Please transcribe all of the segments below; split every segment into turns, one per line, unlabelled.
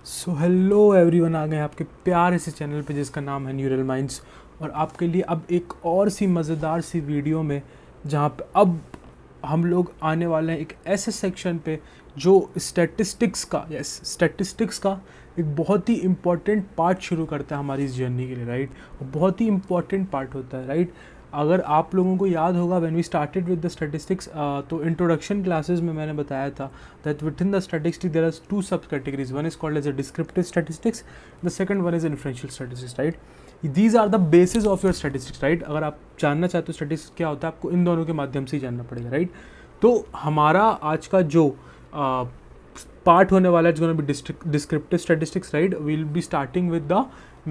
So hello everyone, आ गए आपके प्यारे से चैनल पे जिसका नाम है न्यूरल माइंड्स। और आपके लिए अब एक और सी मज़ेदार सी वीडियो में, जहाँ पे अब हम लोग आने वाले हैं एक ऐसे सेक्शन पे जो स्टैटिस्टिक्स का एक बहुत ही इम्पॉर्टेंट पार्ट शुरू करता है हमारी इस जर्नी के लिए, राइट। और बहुत ही इम्पॉर्टेंट पार्ट होता है, राइट। अगर आप लोगों को याद होगा when we started with the statistics, तो इंट्रोडक्शन क्लासेस में मैंने बताया था that within the statistics there are two subcategories, one is called as a descriptive statistics, the second one is inferential statistics, right. These are the basis of your statistics, right. अगर आप जानना चाहते हो statistics क्या होता है, आपको इन दोनों के माध्यम से ही जानना पड़ेगा, राइट। तो हमारा आज का जो पार्ट होने वाला है it's gonna be descriptive statistics, right. Will be starting with the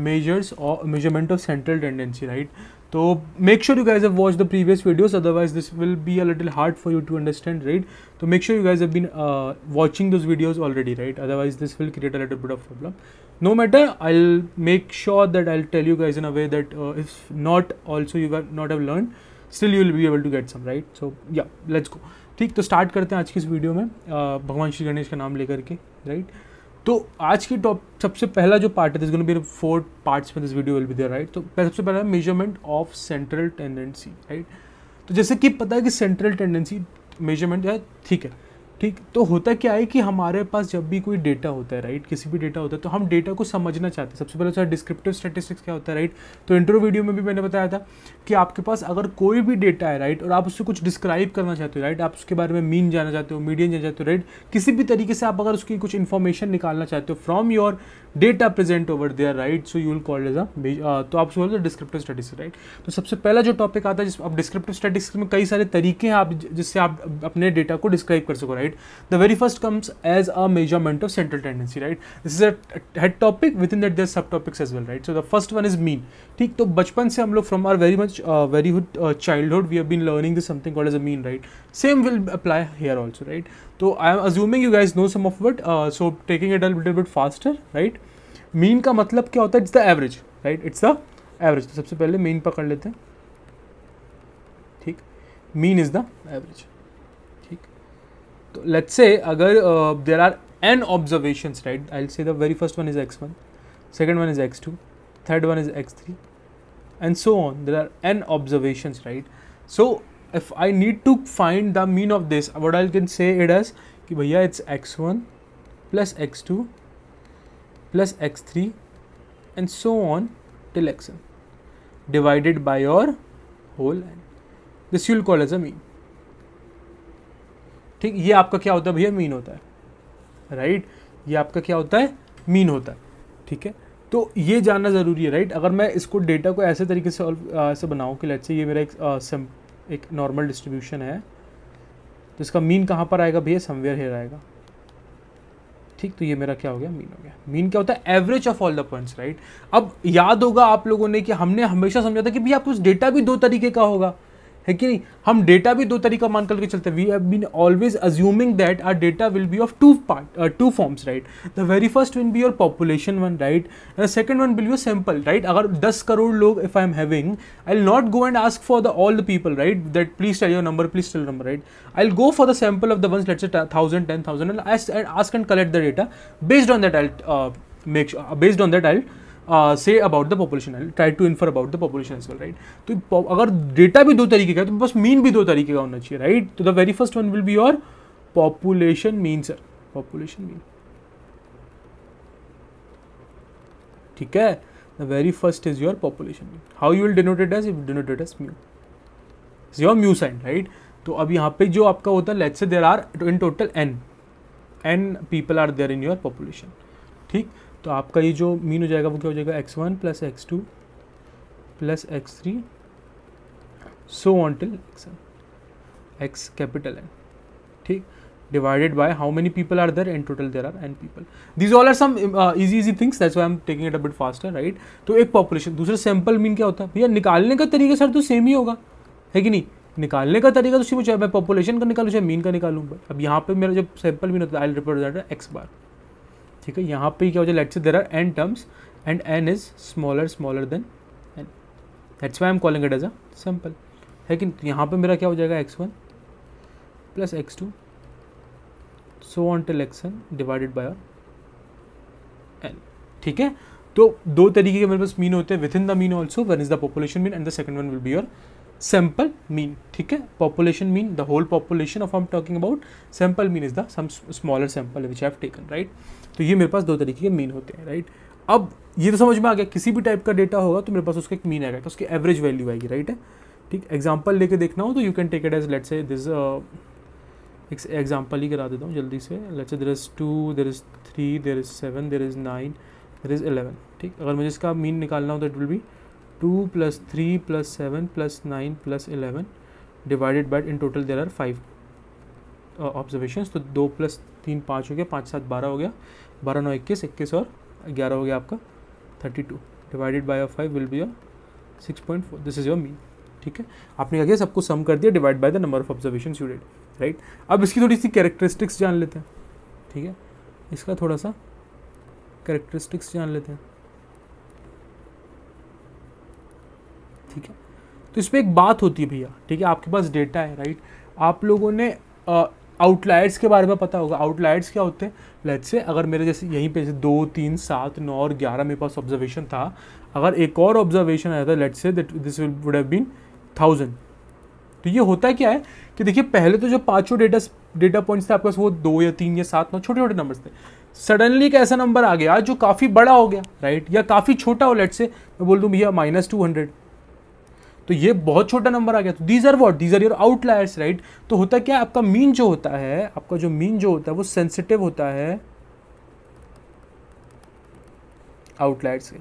measures or measurement of central tendency, right? So make sure you guys have watched the previous videos, otherwise this will be a little hard for you to understand, right? So make sure you guys have been watching those videos already, right? Otherwise this will create a little bit of problem. No matter, I'll make sure that I'll tell you guys in a way that if not also you have not have learned, still you will be able to get some, right? So yeah, let's go. ठीक, तो start करते हैं आज की इस video में भगवान श्री गणेश का नाम लेकर के, राइट। तो आज की सबसे पहला जो पार्ट है, दिस गोना बी 4 पार्ट्स में this video will be there, right. तो सबसे पहला measurement of central tendency, right. तो जैसे कि पता है कि सेंट्रल टेंडेंसी मेजरमेंट है, ठीक है, ठीक। तो होता क्या है कि हमारे पास जब भी कोई डेटा होता है, राइट, किसी भी डेटा होता है तो हम डेटा को समझना चाहते हैं। सबसे पहले तो डिस्क्रिप्टिव स्टैटिस्टिक्स क्या होता है, राइट। तो इंट्रो वीडियो में भी मैंने बताया था कि आपके पास अगर कोई भी डेटा है, राइट, और आप उससे कुछ डिस्क्राइब करना चाहते हो, राइट, आप उसके बारे में मीन जानना चाहते हो, मीडियन जानना चाहते हो, राइट, किसी भी तरीके से आप अगर उसकी कुछ इन्फॉर्मेशन निकालना चाहते हो from your data present over there, right, so you will called as तो आप उसको डिस्क्रिप्टिव स्टैटिस्टिक्स, राइट। तो सबसे पहला जो टॉपिक आता है जिस अब डिस्क्रिप्टिव स्टैटिस्टिक्स में कई सारे तरीके हैं आप जिससे आप अपने डेटा को डिस्क्राइब कर सको, right. The very first comes as a measurement of central tendency, right? This is a head topic, within that there's subtopics as well, right? So the first one is mean, ठीक। तो बचपन से हम लोग from our very good childhood we have been learning this something called as a mean, right? Same will apply here also, right? तो I am assuming you guys know some of it, so taking it a little bit faster, right? mean का मतलब क्या होता है? It's the average, right? It's the average। तो सबसे पहले mean पकड़ लेते हैं, ठीक। mean is the average, let's say agar there are n observations, right, I'll say the very first one is x1, second one is x2, third one is x3, and so on. There are n observations, right? So if I need to find the mean of this, what I can say it as ki bhaiya it's x1 plus x2 plus x3 and so on till xn divided by your whole n. This you'll call as a mean, ठीक। ये आपका क्या होता है भैया? Mean होता है, right. ये आपका क्या होता है? मीन होता है, ठीक है। तो ये जानना ज़रूरी है, राइट। अगर मैं इसको डेटा को ऐसे तरीके से ऐसे बनाऊँ कि लेट्स से ये मेरा एक नॉर्मल डिस्ट्रीब्यूशन है, तो इसका मीन कहाँ पर आएगा भैया? समवेयर हियर आएगा, ठीक। तो ये मेरा क्या हो गया? मीन हो गया। मीन क्या होता है? Average of all the points, right. अब याद होगा आप लोगों ने कि हमने हमेशा समझा था कि भैया आपको डेटा भी 2 तरीके का होगा, है कि नहीं। हम डेटा भी 2 तरीका मान करके चलते हैं। We have been always assuming that our data will be of 2 forms, right. The very first will be your population one, right, and second one will be sample, right. अगर 10 करोड़ लोग if I am having, I will not go and ask for the all the people, right, that please tell your number, please tell number, right. I will go for the sample of the ones, let's say 1000 10,000 and ask and collect the data. Based on that I say about the population, I'll try to infer about the population as well, right? तो अगर data भी 2 तरीके का है तो बस mean भी 2 तरीके का होना चाहिए, राइट। तो the very first one will be your population mean, sir, population mean, ठीक है। The very first is your population mean. How you will denote it as? You denote it as mu, is your mu sign, right. तो अब यहाँ पे जो आपका होता है, let's say there are in total n people are there in your population, ठीक। तो आपका ये जो मीन हो जाएगा वो क्या हो जाएगा? x1 plus x2 plus x3 so on till xn, x capital N, ठीक, divided by how many people are there? In total there are n people. These all are some easy things, that's why I am taking it a bit faster, right. तो एक population. दूसरा sample mean क्या होता है भैया? निकालने का तरीका सर तो सेम ही होगा, है कि नहीं। निकालने का तरीका तो सिर्फ चाहे मैं पॉपुलेशन का निकालूँ चाहे मीन का निकालूँ। अब यहाँ पे मेरा जब सैंपल मीन होता है, I will represent x bar, ठीक है। यहाँ पे क्या हो जाए? Let's say there are n terms and n is smaller than n, that's why I am calling it as a sample, है कि। यहाँ पे मेरा क्या हो जाएगा? x1 plus x2 so on till xn divided by n, ठीक है। तो दो तरीके के मेरे पास मीन होते हैं, within the mean also, one is the population mean and the second one will be your sample mean, ठीक है। Population mean the whole population of I am talking about, sample mean is the some smaller sample which I have taken, right. तो ये मेरे पास दो तरीके के mean होते हैं, राइट। अब ये तो समझ में आ गया, किसी भी टाइप का डेटा होगा तो मेरे पास उसका एक मीन आएगा, तो उसकी एवरेज वैल्यू आएगी, राइट है, ठीक। एग्जाम्पल लेके देखना हो तो you can take it as let's say this, एक एग्जाम्पल ही करा देता हूँ जल्दी से। Let's say there is 2, there is 3, there is 7, there is 9, there is 11, ठीक। अगर मुझे इसका मीन निकालना हो तो it will be 2 + 3 + 7 + 9 + 11 divided by, in total there are 5 observations. तो 2 + 3 5 हो गया, 5 7 12 हो गया, 12 9 21, 21 और 11 हो गया आपका 32, divided by 5 will be 6.4, this is your mean, ठीक है। आपने क्या किया, सबको सम कर दिया, divide by the number of observations you did, right. अब इसकी थोड़ी सी कैरेक्टरिस्टिक्स जान लेते हैं, ठीक है। इसका थोड़ा सा कैरेक्टरिस्टिक्स जान लेते हैं, ठीक है। तो इस पर एक बात होती है भैया, ठीक है, आपके पास डेटा है, राइट। आप लोगों ने आउटलायर्स के बारे में पता होगा। आउटलायर्स क्या होते हैं, लेट्स से अगर मेरे जैसे यहीं पे 2 3 7 9 और 11 मेरे पास ऑब्जर्वेशन था, अगर एक और ऑब्जर्वेशन आया था, let's say that this would have been 1000। तो ये होता है क्या है कि देखिए, पहले तो जो पांचों डेटा पॉइंट्स थे आपके पास, वो 2 या 3 या 7 9 छोटे छोटे नंबर्स थे। सडनली एक ऐसा नंबर आ गया जो काफ़ी बड़ा हो गया, राइट, या काफ़ी छोटा हो, लेट्स से मैं बोल दूँ भैया -200, तो ये बहुत छोटा नंबर आ गया। तो these are what, these are your outliers, right. तो होता क्या है, आपका मीन जो होता है, आपका जो मीन जो होता है वो सेंसिटिव होता है आउटलायर से,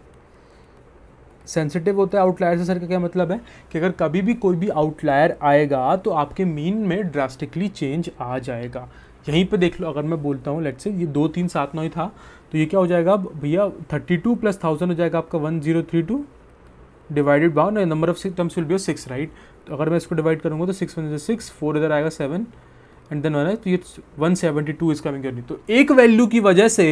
सेंसिटिव होता है आउटलायर से। सर का क्या मतलब है कि अगर कभी भी कोई भी आउटलायर आएगा तो आपके मीन में ड्रास्टिकली चेंज आ जाएगा। यहीं पे देख लो, अगर मैं बोलता हूँ लेट्स से ये 2 3 7 9 था, तो ये क्या हो जाएगा भैया, 32 + 1000 हो जाएगा आपका 1032, divided by number of terms will be 6, right. तो अगर मैं इसको डिवाइड करूँगा तो 6 1 6, 4 इधर आएगा 7 एंड देन 1 है, तो ये 172 इज कमिंग योर मीन। तो एक वैल्यू की वजह से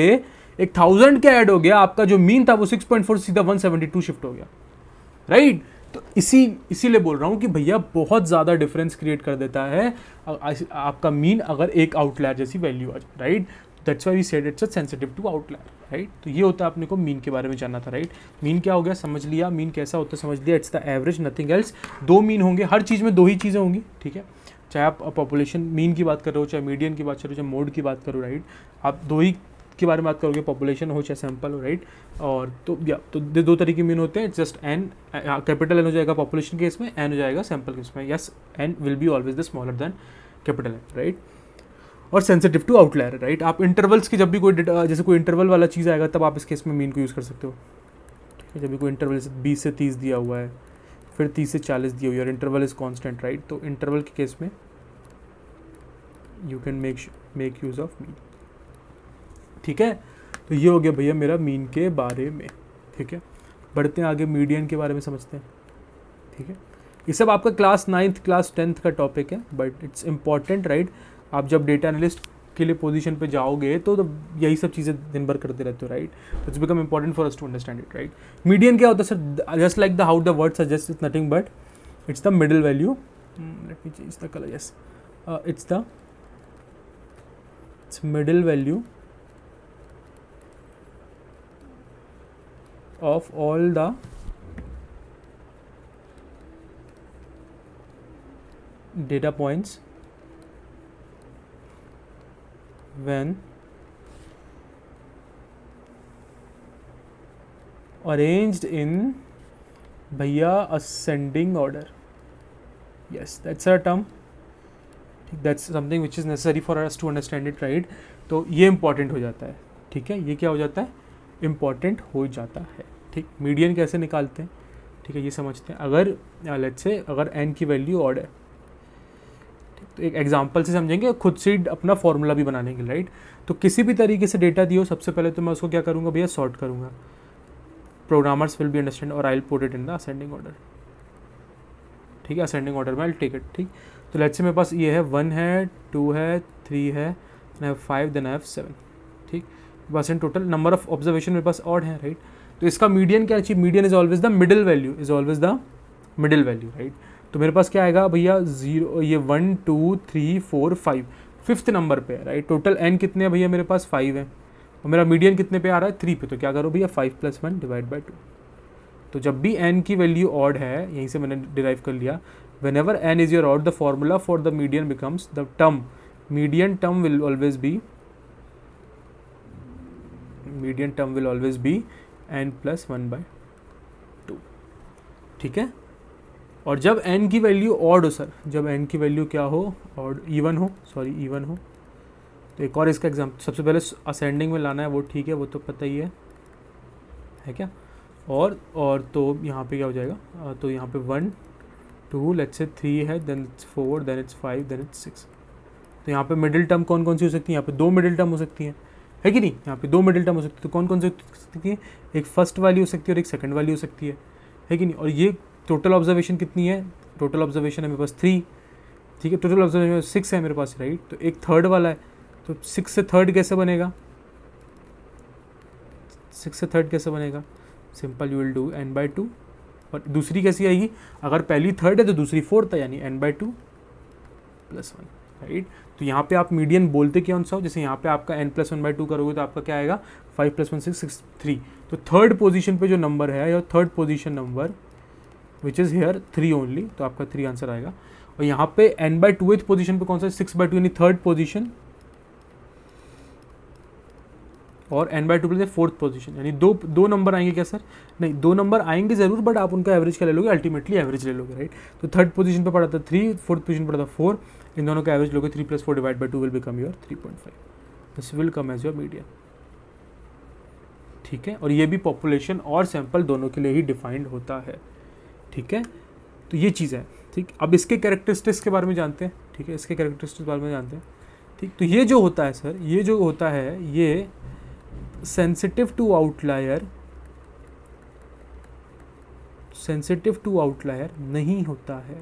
एक 1000 क्या ऐड हो गया, आपका जो मीन था वो 6.4 सीधा 172 शिफ्ट हो गया, राइट। तो इसीलिए बोल रहा हूँ कि भैया बहुत ज़्यादा डिफरेंस क्रिएट कर देता है आपका मीन अगर एक आउटलायर जैसी वैल्यू आ जाए, right. That's why we said it's sensitive to outlier, right. तो ये होता है, आपने को मीन के बारे में जानना था, राइट। मीन क्या हो गया, समझ लिया, मीन कैसा होता है समझ लिया, it's the average, nothing else. 2 mean होंगे, हर चीज़ में 2 ही चीज़ें होंगी, ठीक है। चाहे आप पॉपुलेशन मीन की बात कर रहे हो, चाहे मीडियन की बात कर रहे हो, चाहे मोड की बात करो, राइट। आप 2 ही के बारे में बात करोगे, पॉपुलेशन हो चाहे सैंपल हो, राइट। और तो 2 तरीके मीन होते हैं, जस्ट एन, कैपिटल एन हो जाएगा पॉपुलेशन केस में, एन हो जाएगा सैंपल केस में। Yes, n will be always the smaller than capital N, right. और सेंसिटिव टू आउटलायर, राइट। आप इंटरवल्स की जब भी कोई जैसे कोई इंटरवल वाला चीज़ आएगा तब आप इस केस में मीन को यूज़ कर सकते हो, ठीक है। जब भी कोई इंटरवल 20 से 30 दिया हुआ है, फिर 30 से 40 दी हुई है और इंटरवल इज कांस्टेंट, राइट। तो इंटरवल के केस में you can make use of mean, ठीक है। तो ये हो गया भैया मेरा मीन के बारे में, ठीक है। बढ़ते हैं आगे, मीडियन के बारे में समझते हैं, ठीक है। ये सब आपका क्लास 9th क्लास 10th का टॉपिक है, बट इट्स इंपॉर्टेंट, राइट। आप जब डेटा एनालिस्ट के लिए पोजीशन पे जाओगे तो यही सब चीज़ें दिन भर करते रहते हो, राइट। तो it's become important for us to understand it, right. Median क्या होता है sir, just like the how the word suggest, it's nothing but it's the middle value, let me change the colour, yes, it's middle value of all the data points when arranged in भैया ascending order. Yes, that's a term. That's something which is necessary for us to understand it, right? तो ये important हो जाता है, ठीक है। ये क्या हो जाता है, इम्पॉर्टेंट हो जाता है, ठीक। मीडियन कैसे निकालते हैं, ठीक है, ये समझते हैं। अगर लेट्स से अगर एन की वैल्यू ऑड है, ठीक, तो एक एग्जांपल से समझेंगे, खुद से अपना फॉर्मूला भी बनानेंगे, राइट। तो किसी भी तरीके से डेटा दियो, सबसे पहले तो मैं उसको क्या करूँगा भैया, सॉर्ट करूँगा। प्रोग्रामर्स विल बी अंडरस्टैंड और I will put it in the ascending order, ठीक है। असेंडिंग ऑर्डर में आई विल टेक इट, ठीक। तो लेट्स से मेरे पास ये है 1 है, 2 है, 3 है, then I have 5, then I have 7, ठीक। बस in total number of observation मेरे पास ऑड है, राइट। तो इसका मीडियन क्या चाहिए, median is always the middle value, is always the middle value, right. तो मेरे पास क्या आएगा भैया 0, ये 1 2 3 4 5, 5th नंबर पे है, राइट। टोटल एन कितने हैं भैया मेरे पास 5 है, और मेरा मीडियन कितने पे आ रहा है 3 पे, तो क्या करो भैया 5 + 1 डिवाइड बाई 2। तो जब भी n की वैल्यू ऑड है, यहीं से मैंने डिराइव कर लिया, whenever n is your odd, the formula for the median becomes the term, median term will always be n + 1/2, ठीक है। और जब n की वैल्यू ऑड हो सर, जब n की वैल्यू क्या हो, ऑड, इवन हो, तो एक और इसका एग्जाम्पल, सबसे पहले असेंडिंग में लाना है, वो ठीक है, वो तो पता ही है क्या। और तो यहाँ पे क्या हो जाएगा, तो यहाँ पे 1 2 लेट्स से 3 है, then it's 4, then it's 5, then it's 6। तो यहाँ पे मिडिल टर्म कौन कौन सी हो सकती है, यहाँ पे 2 मिडिल टर्म हो सकती हैं, है कि नहीं, यहाँ पे 2 मिडिल टर्म हो सकती है। तो कौन कौन सी हो सकती है, एक फर्स्ट वैल्यू हो सकती है और एक सेकंड वैल्यू हो सकती है कि नहीं। और ये टोटल ऑब्जर्वेशन कितनी है, टोटल ऑब्जर्वेशन है मेरे पास 3, ठीक है, टोटल ऑब्जर्वेशन 6 है मेरे पास, राइट। तो एक थर्ड वाला है, तो 6 से थर्ड कैसे बनेगा, 6 से थर्ड कैसे बनेगा, simple, you will do n/2। और दूसरी कैसी आएगी, अगर पहली थर्ड है तो दूसरी फोर्थ है, यानी n/2 + 1, राइट। तो यहाँ पे आप मीडियन बोलते कौन सा हो, जैसे यहाँ पे आपका n + 1/2 करोगे तो आपका क्या आएगा 5 + 1 6 3। तो थर्ड पोजीशन पे जो नंबर है, या third position number which is here 3 only, तो आपका 3 आंसर आएगा। और यहाँ पे n/2 पोजीशन पे कौन सा, 6/2 यानी थर्ड पोजीशन, और n/2 प्लस फोर्थ पोजीशन, यानी दो नंबर आएंगे क्या सर, नहीं 2 नंबर आएंगे जरूर, बट आप उनका एवरेज क्या ले लोगे, अल्टीमेटली एवरेज ले लोगे, राइट। तो थर्ड पोजीशन पे पड़ा था 3, फोर्थ पोजीशन पड़ा था 4, इन दोनों का एवरेज लोगे, 3 + 4 divide by 2 will become your 3.5, this will come as your median, ठीक है। और ये भी पॉपुलेशन और सैंपल दोनों के लिए ही डिफाइंड होता है, ठीक है। तो ये चीज़ है, ठीक। अब इसके कैरेक्टरिस्टिक्स के बारे में जानते हैं, ठीक है, इसके कैरेक्टरिस्टिक्स के बारे में जानते हैं, ठीक। तो ये जो होता है सर, ये जो होता है, ये सेंसिटिव टू आउटलायर नहीं होता है,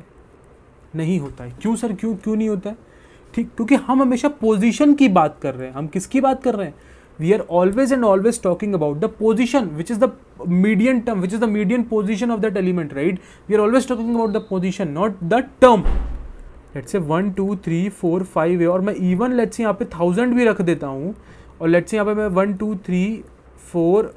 क्यों सर, क्यों नहीं होता है, ठीक, क्योंकि हम हमेशा पोजीशन की बात कर रहे हैं। हम किसकी बात कर रहे हैं, we are always and always talking about the position which is the median term, which is the median position of that element, right. We are always talking about the position, not the term. Let's say 1 2 3 4 5 है, और मैं even let's say यहाँ पे 1000 भी रख देता हूँ, और लेट्स से यहाँ पे मैं 1 2 3 4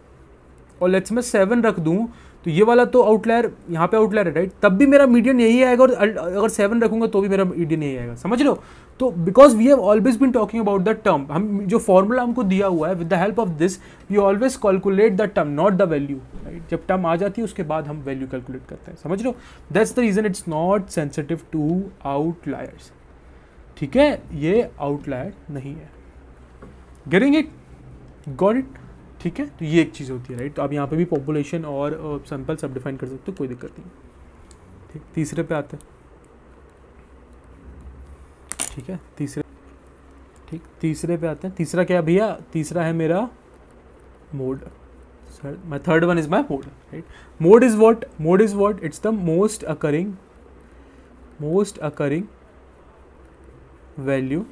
और लेट्स मैं 7 रख दूँ, तो ये वाला तो आउटलायर, यहाँ पे आउटलायर है, राइट, तब भी मेरा मीडियन यही आएगा, और अगर 7 रखूंगा तो भी मेरा मीडियन यही आएगा, समझ लो। तो because we have always been talking about the term, हम जो फॉर्मूला हमको दिया हुआ है, with the help of this we always calculate the term, not the value, right. जब टर्म आ जाती है उसके बाद हम वैल्यू कैलकुलेट करते हैं, समझ लो। That's the reason it's not sensitive to outliers, ठीक है, ये आउटलायर नहीं है, गेटिंग इट, गॉट इट, ठीक है। तो ये एक चीज़ होती है, राइट। तो आप यहाँ पे भी पॉपुलेशन और सैंपल सब डिफाइन कर सकते हो, कोई दिक्कत नहीं, ठीक। तीसरे पे आते हैं, ठीक है, तीसरे पे आते हैं। तीसरा क्या भैया, तीसरा है मेरा mode, sir my third one is my mode, right. Mode is what, it's the most occurring value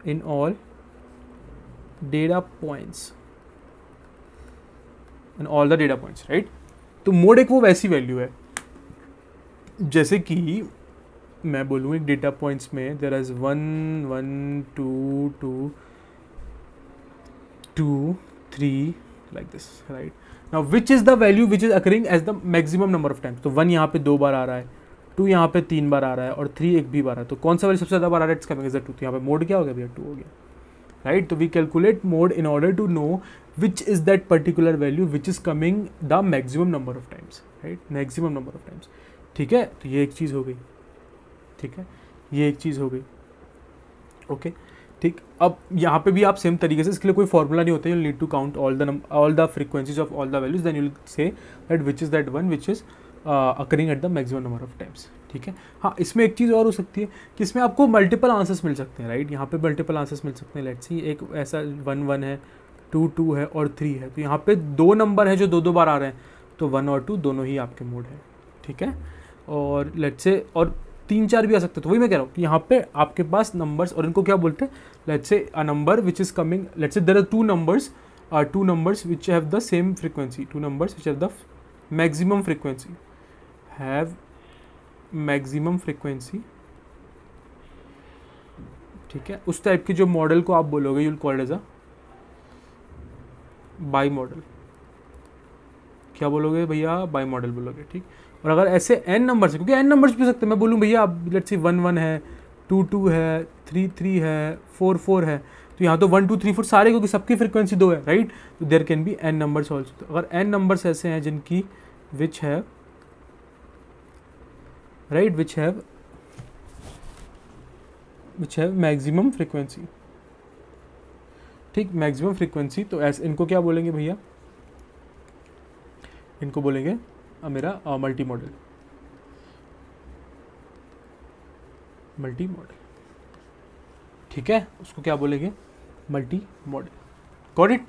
in all data points, right। तो मोड एक वो वैसी वैल्यू है, जैसे कि मैं बोलूँ एक डेटा पॉइंट्स में there is 1 1 2 2 2 3 like this, right. Now which is the value which is occurring as the maximum number of times. तो 1 यहाँ पे 2 बार आ रहा है, 2 यहाँ पे 3 बार आ रहा है, और 3 एक भी बार आ रहा है। तो कौन सा वैल्यू सबसे ज़्यादा बार आ रहा है, इट्स कमिंग एज अ 2। तो यहाँ पे मोड क्या हो गया भैया, 2 हो गया, राइट। तो we calculate mode in order to know which is that particular value which is coming the maximum number of times, right, maximum number of times, ठीक है। तो ये एक चीज़ हो गई, ठीक है, ये एक चीज़ हो गई, ओके, ठीक। अब यहाँ पे भी आप सेम तरीके से, इसके लिए कोई फॉर्मूला नहीं होता है, you need to count all the frequencies of all the values, then you will say that which is that one which is occurring at the maximum number of times, ठीक है। हाँ, इसमें एक चीज़ और हो सकती है कि इसमें आपको मल्टीपल आंसर्स मिल सकते हैं, राइट। यहाँ पे मल्टीपल आंसर्स मिल सकते हैं, लेट्स सी एक ऐसा 1 1 है, 2 2 है और 3 है। तो यहाँ पे 2 नंबर है जो 2 2 बार आ रहे हैं, तो 1 और 2 दोनों ही आपके मोड है, ठीक है। और लेट्स से और 3 4 भी आ सकते हैं। तो वही मैं कह रहा हूँ कि यहाँ पे आपके पास नंबर्स, और इनको क्या बोलते हैं, let's say a number which is coming, let's say there are 2 numbers which have the same frequency, 2 numbers which have the maximum frequency, have maximum frequency ठीक है, उस टाइप के जो मॉडल को आप बोलोगे you will called as a bimodal. क्या बोलोगे भैया? बाई मॉडल बोलोगे, ठीक। और अगर ऐसे n नंबर्स है, क्योंकि n नंबर्स भी सकते हैं, मैं बोलूँ भैया अब लेट्स से 1 1 है, 2 2 है, 3 3 है, 4 4 है, तो यहाँ तो 1 2 3 4 सारे, क्योंकि सबकी फ्रिक्वेंसी 2 है, राइट। तो there can be n numbers also. तो अगर n नंबर्स ऐसे हैं जिनकी which have right which have maximum frequency, ठीक, मैक्सिमम फ्रिक्वेंसी, तो ऐसे इनको क्या बोलेंगे भैया? इनको बोलेंगे मेरा मल्टी मॉडल, मल्टी मॉडल, ठीक है, उसको क्या बोलेंगे? Multi modal. Got it?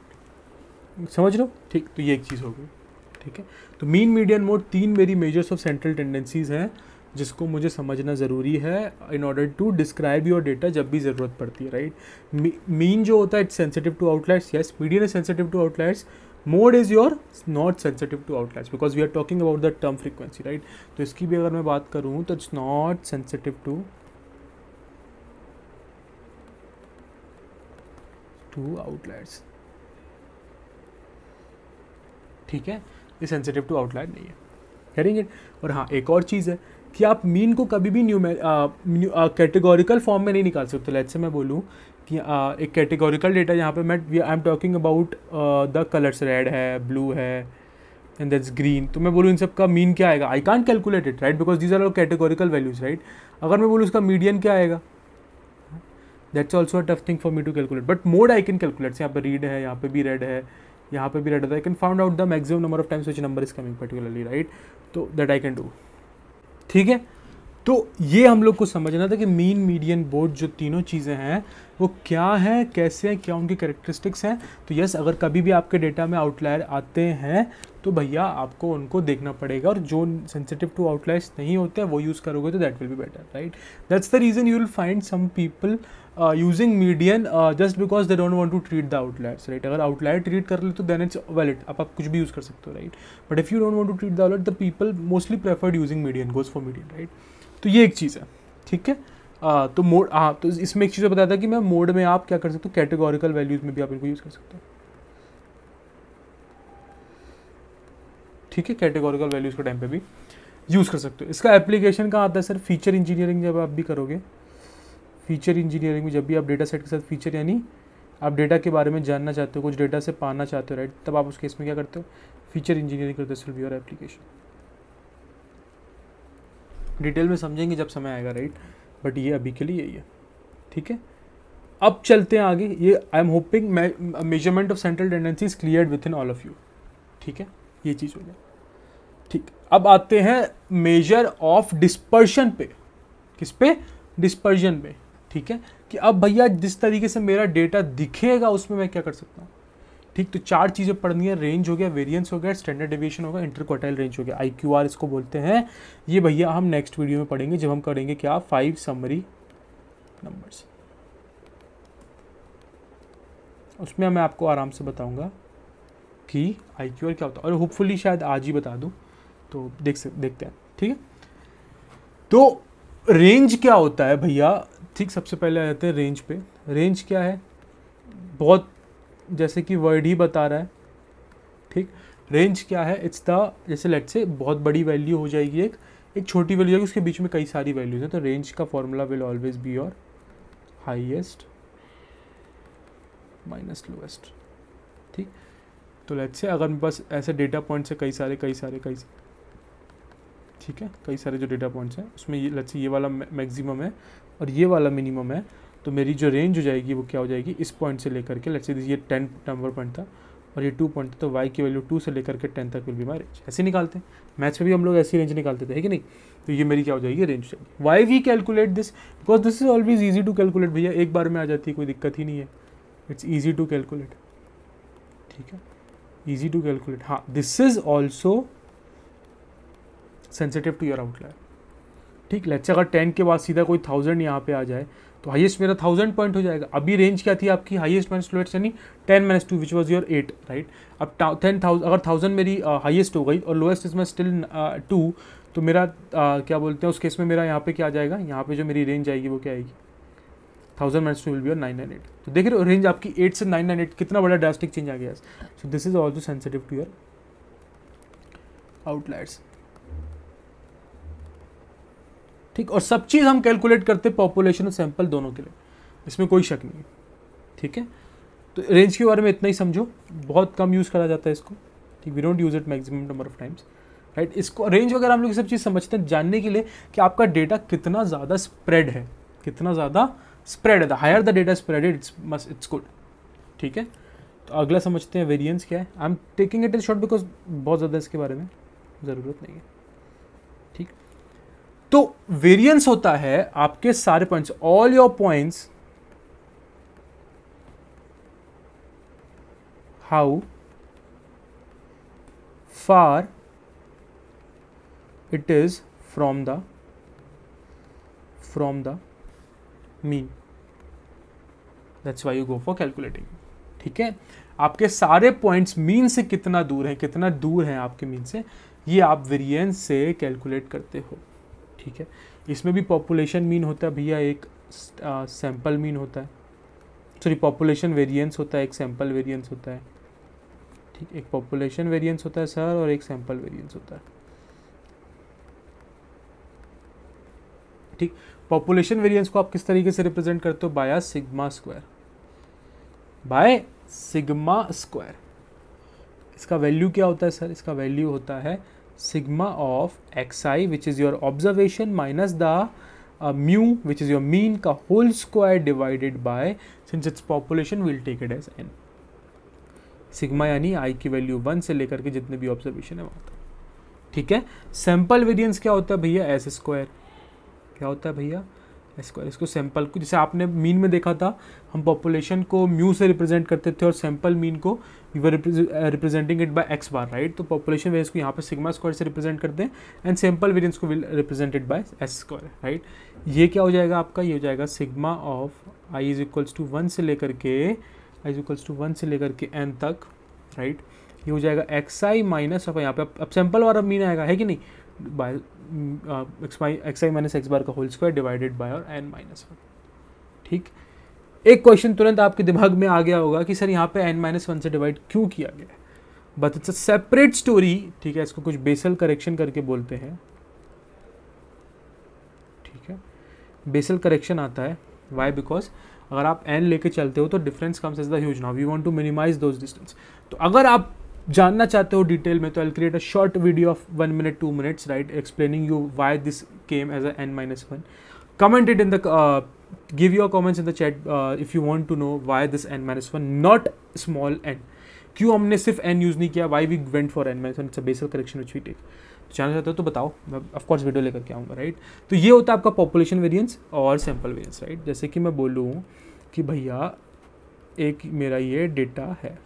समझ लो, ठीक। तो ये एक चीज़ हो गई, ठीक है। तो मीन, मीडियन, मोड, 3 मेरी मेजर्स ऑफ सेंट्रल टेंडेंसीज हैं जिसको मुझे समझना ज़रूरी है in order to describe your data जब भी ज़रूरत पड़ती है, राइट। मीन जो होता है it's sensitive to outliers, yes. Median is sensitive to outliers, mode is your not sensitive to outliers because we are talking about the term frequency, right. तो इसकी भी अगर मैं बात करूँ तो it's not sensitive to outliers, ठीक है, ये सेंसिटिव टू आउटलायर नहीं है, करेंगे। और हाँ, एक और चीज़ है कि आप मीन को कभी भी कैटेगोरिकल फॉर्म में नहीं निकाल सकते। लेट्स से मैं बोलूँ कि एक कैटेगोरिकल डेटा यहाँ पे मैं I am talking about the colours, red है, ब्लू है एंड दैट्स ग्रीन, तो मैं बोलूँ इन सब का मीन क्या आएगा? I can't calculate it, right, because these are all categorical values, right. अगर मैं बोलूँ उसका मीडियन क्या आएगा, that's also a tough thing for me to calculate, but mode I can calculate. यहाँ पे रीड है, यहाँ पे भी रेड है, यहाँ पे भी रेड है, I can found out the maximum number of times which number is coming particularly, right. तो दैट आई कैन डू, ठीक है। तो ये हम लोग को समझना था कि मीन, मीडियन, मोड जो तीनों चीज़ें हैं वो क्या हैं, कैसे हैं, क्या उनकी कैरेक्टरिस्टिक्स हैं। तो यस, अगर कभी भी आपके डेटा में आउटलायर आते हैं तो भैया आपको उनको देखना पड़ेगा, और जो सेंसिटिव टू आउटलायर्स नहीं होते हैं वो यूज़ करोगे तो that will be better, right. That's the reason you will find some people using median just because they don't want to treat the outliers, right. अगर आउटलायर ट्रीट कर ले तो देन इट्स वैलिड, आप कुछ भी use कर सकते हो, right. But if you don't want to treat the outlier, the people mostly preferred using median, goes for median, right. तो ये एक चीज़ है, ठीक है। तो मोड, हाँ, तो इसमें एक चीज़ बताया था कि मैं मोड में आप क्या कर सकते हो, कैटेगोरिकल वैल्यूज़ में भी आप इनको यूज़ कर सकते हो, ठीक है। कैटेगोरिकल वैल्यूज़ के टाइम पे भी यूज़ कर सकते हो। इसका एप्लीकेशन कहाँ आता है सर? फीचर इंजीनियरिंग जब आप भी करोगे, फीचर इंजीनियरिंग में जब भी आप डेटा सेट के साथ फीचर, यानी आप डेटा के बारे में जानना चाहते हो, कुछ डेटा से पाना चाहते हो, राइट, तब आप उस केस में क्या करते हो? फीचर इंजीनियरिंग करते हो, योर एप्लीकेशन। डिटेल में समझेंगे जब समय आएगा, राइट, बट ये अभी के लिए यही है, ठीक है। अब चलते हैं आगे। ये I am hoping measurement of central tendencies cleared with in all of you, ठीक है, ये चीज़ हो गया, ठीक। अब आते हैं मेजर ऑफ डिस्पर्शन पे। किस पे? डिस्पर्जन पे, ठीक है। कि अब भैया जिस तरीके से मेरा डेटा दिखेगा उसमें मैं क्या कर सकता हूँ, ठीक। तो 4 चीज़ें पढ़नी है, रेंज हो गया, वेरिएंस हो गया, स्टैंडर्ड डेविएशन होगा, इंटरक्वार्टाइल रेंज हो गया, IQR इसको बोलते हैं। ये भैया हम नेक्स्ट वीडियो में पढ़ेंगे जब हम करेंगे क्या, 5 समरी नंबर्स। उसमें मैं आपको आराम से बताऊंगा कि IQR क्या होता है, और होपफुली शायद आज ही बता दूं, तो देखते हैं, ठीक है। तो रेंज क्या होता है भैया, ठीक। सबसे पहले आ जाते हैं रेंज पे। रेंज क्या है? बहुत, जैसे कि वर्ड ही बता रहा है, ठीक। रेंज क्या है? इट्स द, जैसे लेट्स से बहुत बड़ी वैल्यू हो जाएगी, एक छोटी वैल्यू होगी, उसके बीच में कई सारी वैल्यूज हैं। तो रेंज का formula will always be your highest minus lowest, ठीक। तो लेट्स से अगर मेरे पास ऐसे डेटा पॉइंट्स है कई सारे, ठीक है, कई सारे जो डेटा पॉइंट्स हैं उसमें ये लेट्स से ये वाला मैक्सिमम है और ये वाला मिनिमम है, तो मेरी जो रेंज हो जाएगी वो क्या हो जाएगी, इस पॉइंट से लेकर के, लेट्स से ये 10 नंबर पॉइंट था और ये 2 पॉइंट था, तो y की वैल्यू 2 से लेकर के 10 तक विल बी माई रेंज। ऐसे निकालते हैं, मैथ्स में भी हम लोग ऐसी रेंज निकालते थे, है कि नहीं। तो ये मेरी क्या हो जाएगी, रेंज जाएगी। Why we calculate this, because this is always easy to calculate भैया, एक बार में आ जाती है, कोई दिक्कत ही नहीं है, इट्स ईजी टू कैलकुलेट, ठीक है, ईजी टू कैलकुलेट। हाँ, this is also sensitive to your outlier, ठीक। लेट्स से अगर 10 के बाद सीधा कोई 1000 यहाँ पे आ जाए तो हाईएस्ट मेरा 1000 पॉइंट हो जाएगा। अभी रेंज क्या थी आपकी, हाईएस्ट माइनस लोएस्ट, यानी 10 - 2 विच वॉज योर 8, राइट। अब 10,000 अगर 1000 मेरी हाईएस्ट हो गई और लोएस्ट इसमें स्टिल 2, तो मेरा क्या बोलते हैं उस केस में मेरा यहाँ पे क्या आ जाएगा, यहाँ पे जो मेरी रेंज आएगी वो क्या आएगी, 1000-2 विल बी योर 998। तो देख रहे हो रेंज आपकी 8 से 998 कितना बड़ा ड्रास्टिक चेंज आ गया। So this is also sensitive to your outliers. ठीक, और सब चीज़ हम कैलकुलेट करते पॉपुलेशन और सैंपल दोनों के लिए, इसमें कोई शक नहीं है। ठीक है, तो रेंज के बारे में इतना ही समझो, बहुत कम यूज़ करा जाता है इसको। ठीक, we don't use it maximum number of times, right. इसको रेंज वगैरह हम लोग सब चीज़ समझते हैं जानने के लिए कि आपका डेटा कितना ज़्यादा स्प्रेड है, कितना ज़्यादा स्प्रेड है। The higher the data spread it's good. ठीक है, तो अगला समझते हैं वेरिएंस क्या है। I am taking it in short because बहुत ज़्यादा इसके बारे में ज़रूरत नहीं है। ठीक, तो वेरिएंस होता है आपके सारे points, all your points, how far it is from the mean, that's why you go for calculating। ठीक है, आपके सारे पॉइंट्स मीन से कितना दूर है आपके मीन से, ये आप वेरिएंस से कैलकुलेट करते हो। ठीक है, इसमें भी पॉपुलेशन मीन होता है भैया, एक सैंपल मीन होता है, सॉरी पॉपुलेशन वेरिएंस होता है, एक सैंपल वेरिएंस होता है। ठीक, एक पॉपुलेशन वेरिएंस होता है सर, और एक सैंपल वेरिएंस होता है। ठीक, पॉपुलेशन वेरिएंस को आप किस तरीके से रिप्रेजेंट करते हो, by sigma square, by sigma square. इसका वैल्यू क्या होता है सर, इसका वैल्यू होता है sigma of x i which is your observation minus the mu which is your mean का whole square divided by, since it's population will take it as n. Sigma यानी i की value 1 से लेकर के जितने भी ऑब्जर्वेशन है वहाँ तक। ठीक है, सैंपल वेरिएंस क्या होता है भैया, एस स्क्वायर। क्या होता है भैया, एस स्क्वायर। इसको सैंपल को, जैसे आपने मीन में देखा था, हम पॉपुलेशन को म्यू से रिप्रेजेंट करते थे और सैंपल मीन को we were representing it by x bar, right. तो पॉपुलेशन वेरिएंस को यहाँ पे सिग्मा स्क्वायर से रिप्रेजेंट करते हैं एंड सैंपल वेरिएंस को will represented by s square, right. ये क्या हो जाएगा आपका, ये हो जाएगा sigma of i is equals to 1 से लेकर के एन तक, राइट। ये हो जाएगा एक्स आई माइनस ऑफ, यहाँ पे अब सैंपल वाला मीन आएगा, है कि नहीं, bye x i minus x bar का होल स्क्वायर डिवाइडेड बाय और एन माइनस 1। ठीक, एक क्वेश्चन तुरंत आपके दिमाग में आ गया होगा कि सर यहाँ पे एन माइनस 1 से डिवाइड क्यों किया गया है, but it's a separate story. ठीक है, इसको कुछ बेसल करेक्शन करके बोलते हैं। ठीक है, बेसल करेक्शन आता है, वाई, बिकॉज अगर आप एन लेके चलते हो तो difference comes as the huge. Now we want to minimize those distance. तो अगर आप जानना चाहते हो डिटेल में, तो I create a short video of 1 minute 2 minutes, right, explaining you why this came as a n-1। Comment it in the, give your comments in the chat if you want to know why this n-1, not small n। क्यों हमने सिर्फ n use नहीं किया, why we went for n-1, it's a Bessel correction which we take. जानना चाहते हो तो बताओ, मैं ऑफकोर्स वीडियो लेकर के आऊँगा, राइट। तो ये होता है आपका पॉपुलेशन वेरिएंस और सैंपल वेरिएंस, राइट। जैसे कि मैं बोलूँ कि भैया एक मेरा ये डेटा है,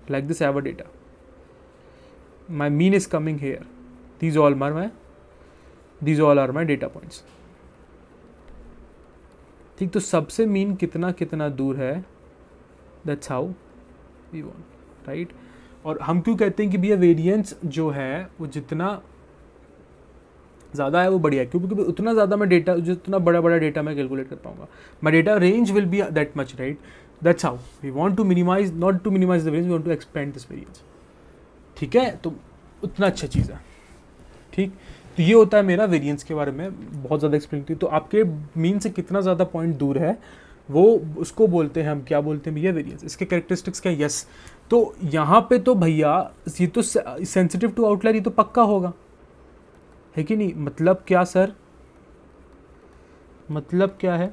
like this I have a data, my mean is coming here, these all are my data points। ठीक, तो सबसे मीन कितना दूर है, that's how we want, right। और हम क्यों कहते हैं कि भैया वेरिएंस जो है वो जितना ज़्यादा है वो बढ़िया है, क्योंकि उतना ज़्यादा मैं डेटा, जितना बड़ा डेटा मैं कैलकुलेट कर पाऊंगा, my data range will be that much, right। That's how we want to minimize, not to minimize the variance, we want to expand this variance। ठीक है, तो उतना अच्छा चीज़ है। ठीक, तो ये होता है मेरा वेरिएंस के बारे में बहुत ज़्यादा एक्सप्लेन की। तो आपके मीन से कितना ज़्यादा पॉइंट दूर है वो, उसको बोलते हैं हम, क्या बोलते हैं भैया, वेरिएंस। इसके कैरेक्टरिस्टिक्स क्या, यस। तो यहाँ पे तो भैया ये तो सेंसिटिव टू आउटलायर, ये तो पक्का होगा, है कि नहीं। मतलब क्या सर, मतलब क्या है,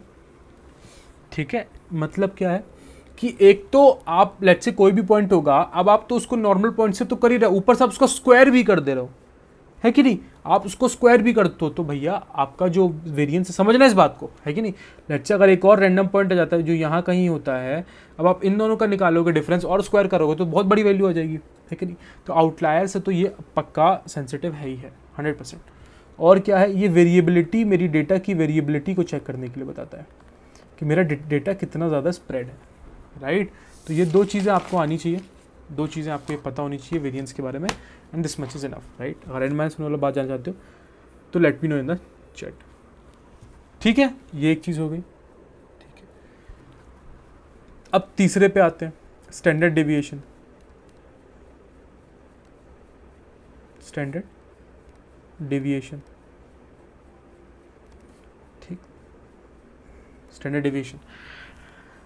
ठीक है, मतलब क्या है कि एक तो आप लेट्स से कोई भी पॉइंट होगा, अब आप तो उसको नॉर्मल पॉइंट से तो कर ही रहे हो, ऊपर से आप उसका स्क्वायर भी कर दे रहे हो, है कि नहीं। आप उसको स्क्वायर भी करते हो तो भैया आपका जो वेरिएंस है, समझना इस बात को, है कि नहीं। लेट्स से अगर एक और रैंडम पॉइंट आ जाता है जो यहाँ कहीं होता है, अब आप इन दोनों का निकालोगे डिफरेंस और स्क्वायर करोगे तो बहुत बड़ी वैल्यू आ जाएगी, है कि नहीं। तो आउटलायर से तो ये पक्का सेंसिटिव है ही है, 100%। और क्या है, ये वेरिएबिलिटी, मेरी डेटा की वेरिएबिलिटी को चेक करने के लिए बताता है कि मेरा डेटा कितना ज़्यादा स्प्रेड है, राइट। तो ये दो चीज़ें आपको आनी चाहिए, दो चीज़ें आपको ये पता होनी चाहिए वेरिएंस के बारे में, and this much is enough, right. अगर n-1 वाला बात जानना चाहते हो तो let me know in the chat. ठीक है, ये एक चीज़ हो गई, ठीक है। अब तीसरे पे आते हैं, स्टैंडर्ड डेविएशन। स्टैंडर्ड डेविएशन, ठीक, स्टैंडर्ड डेविएशन।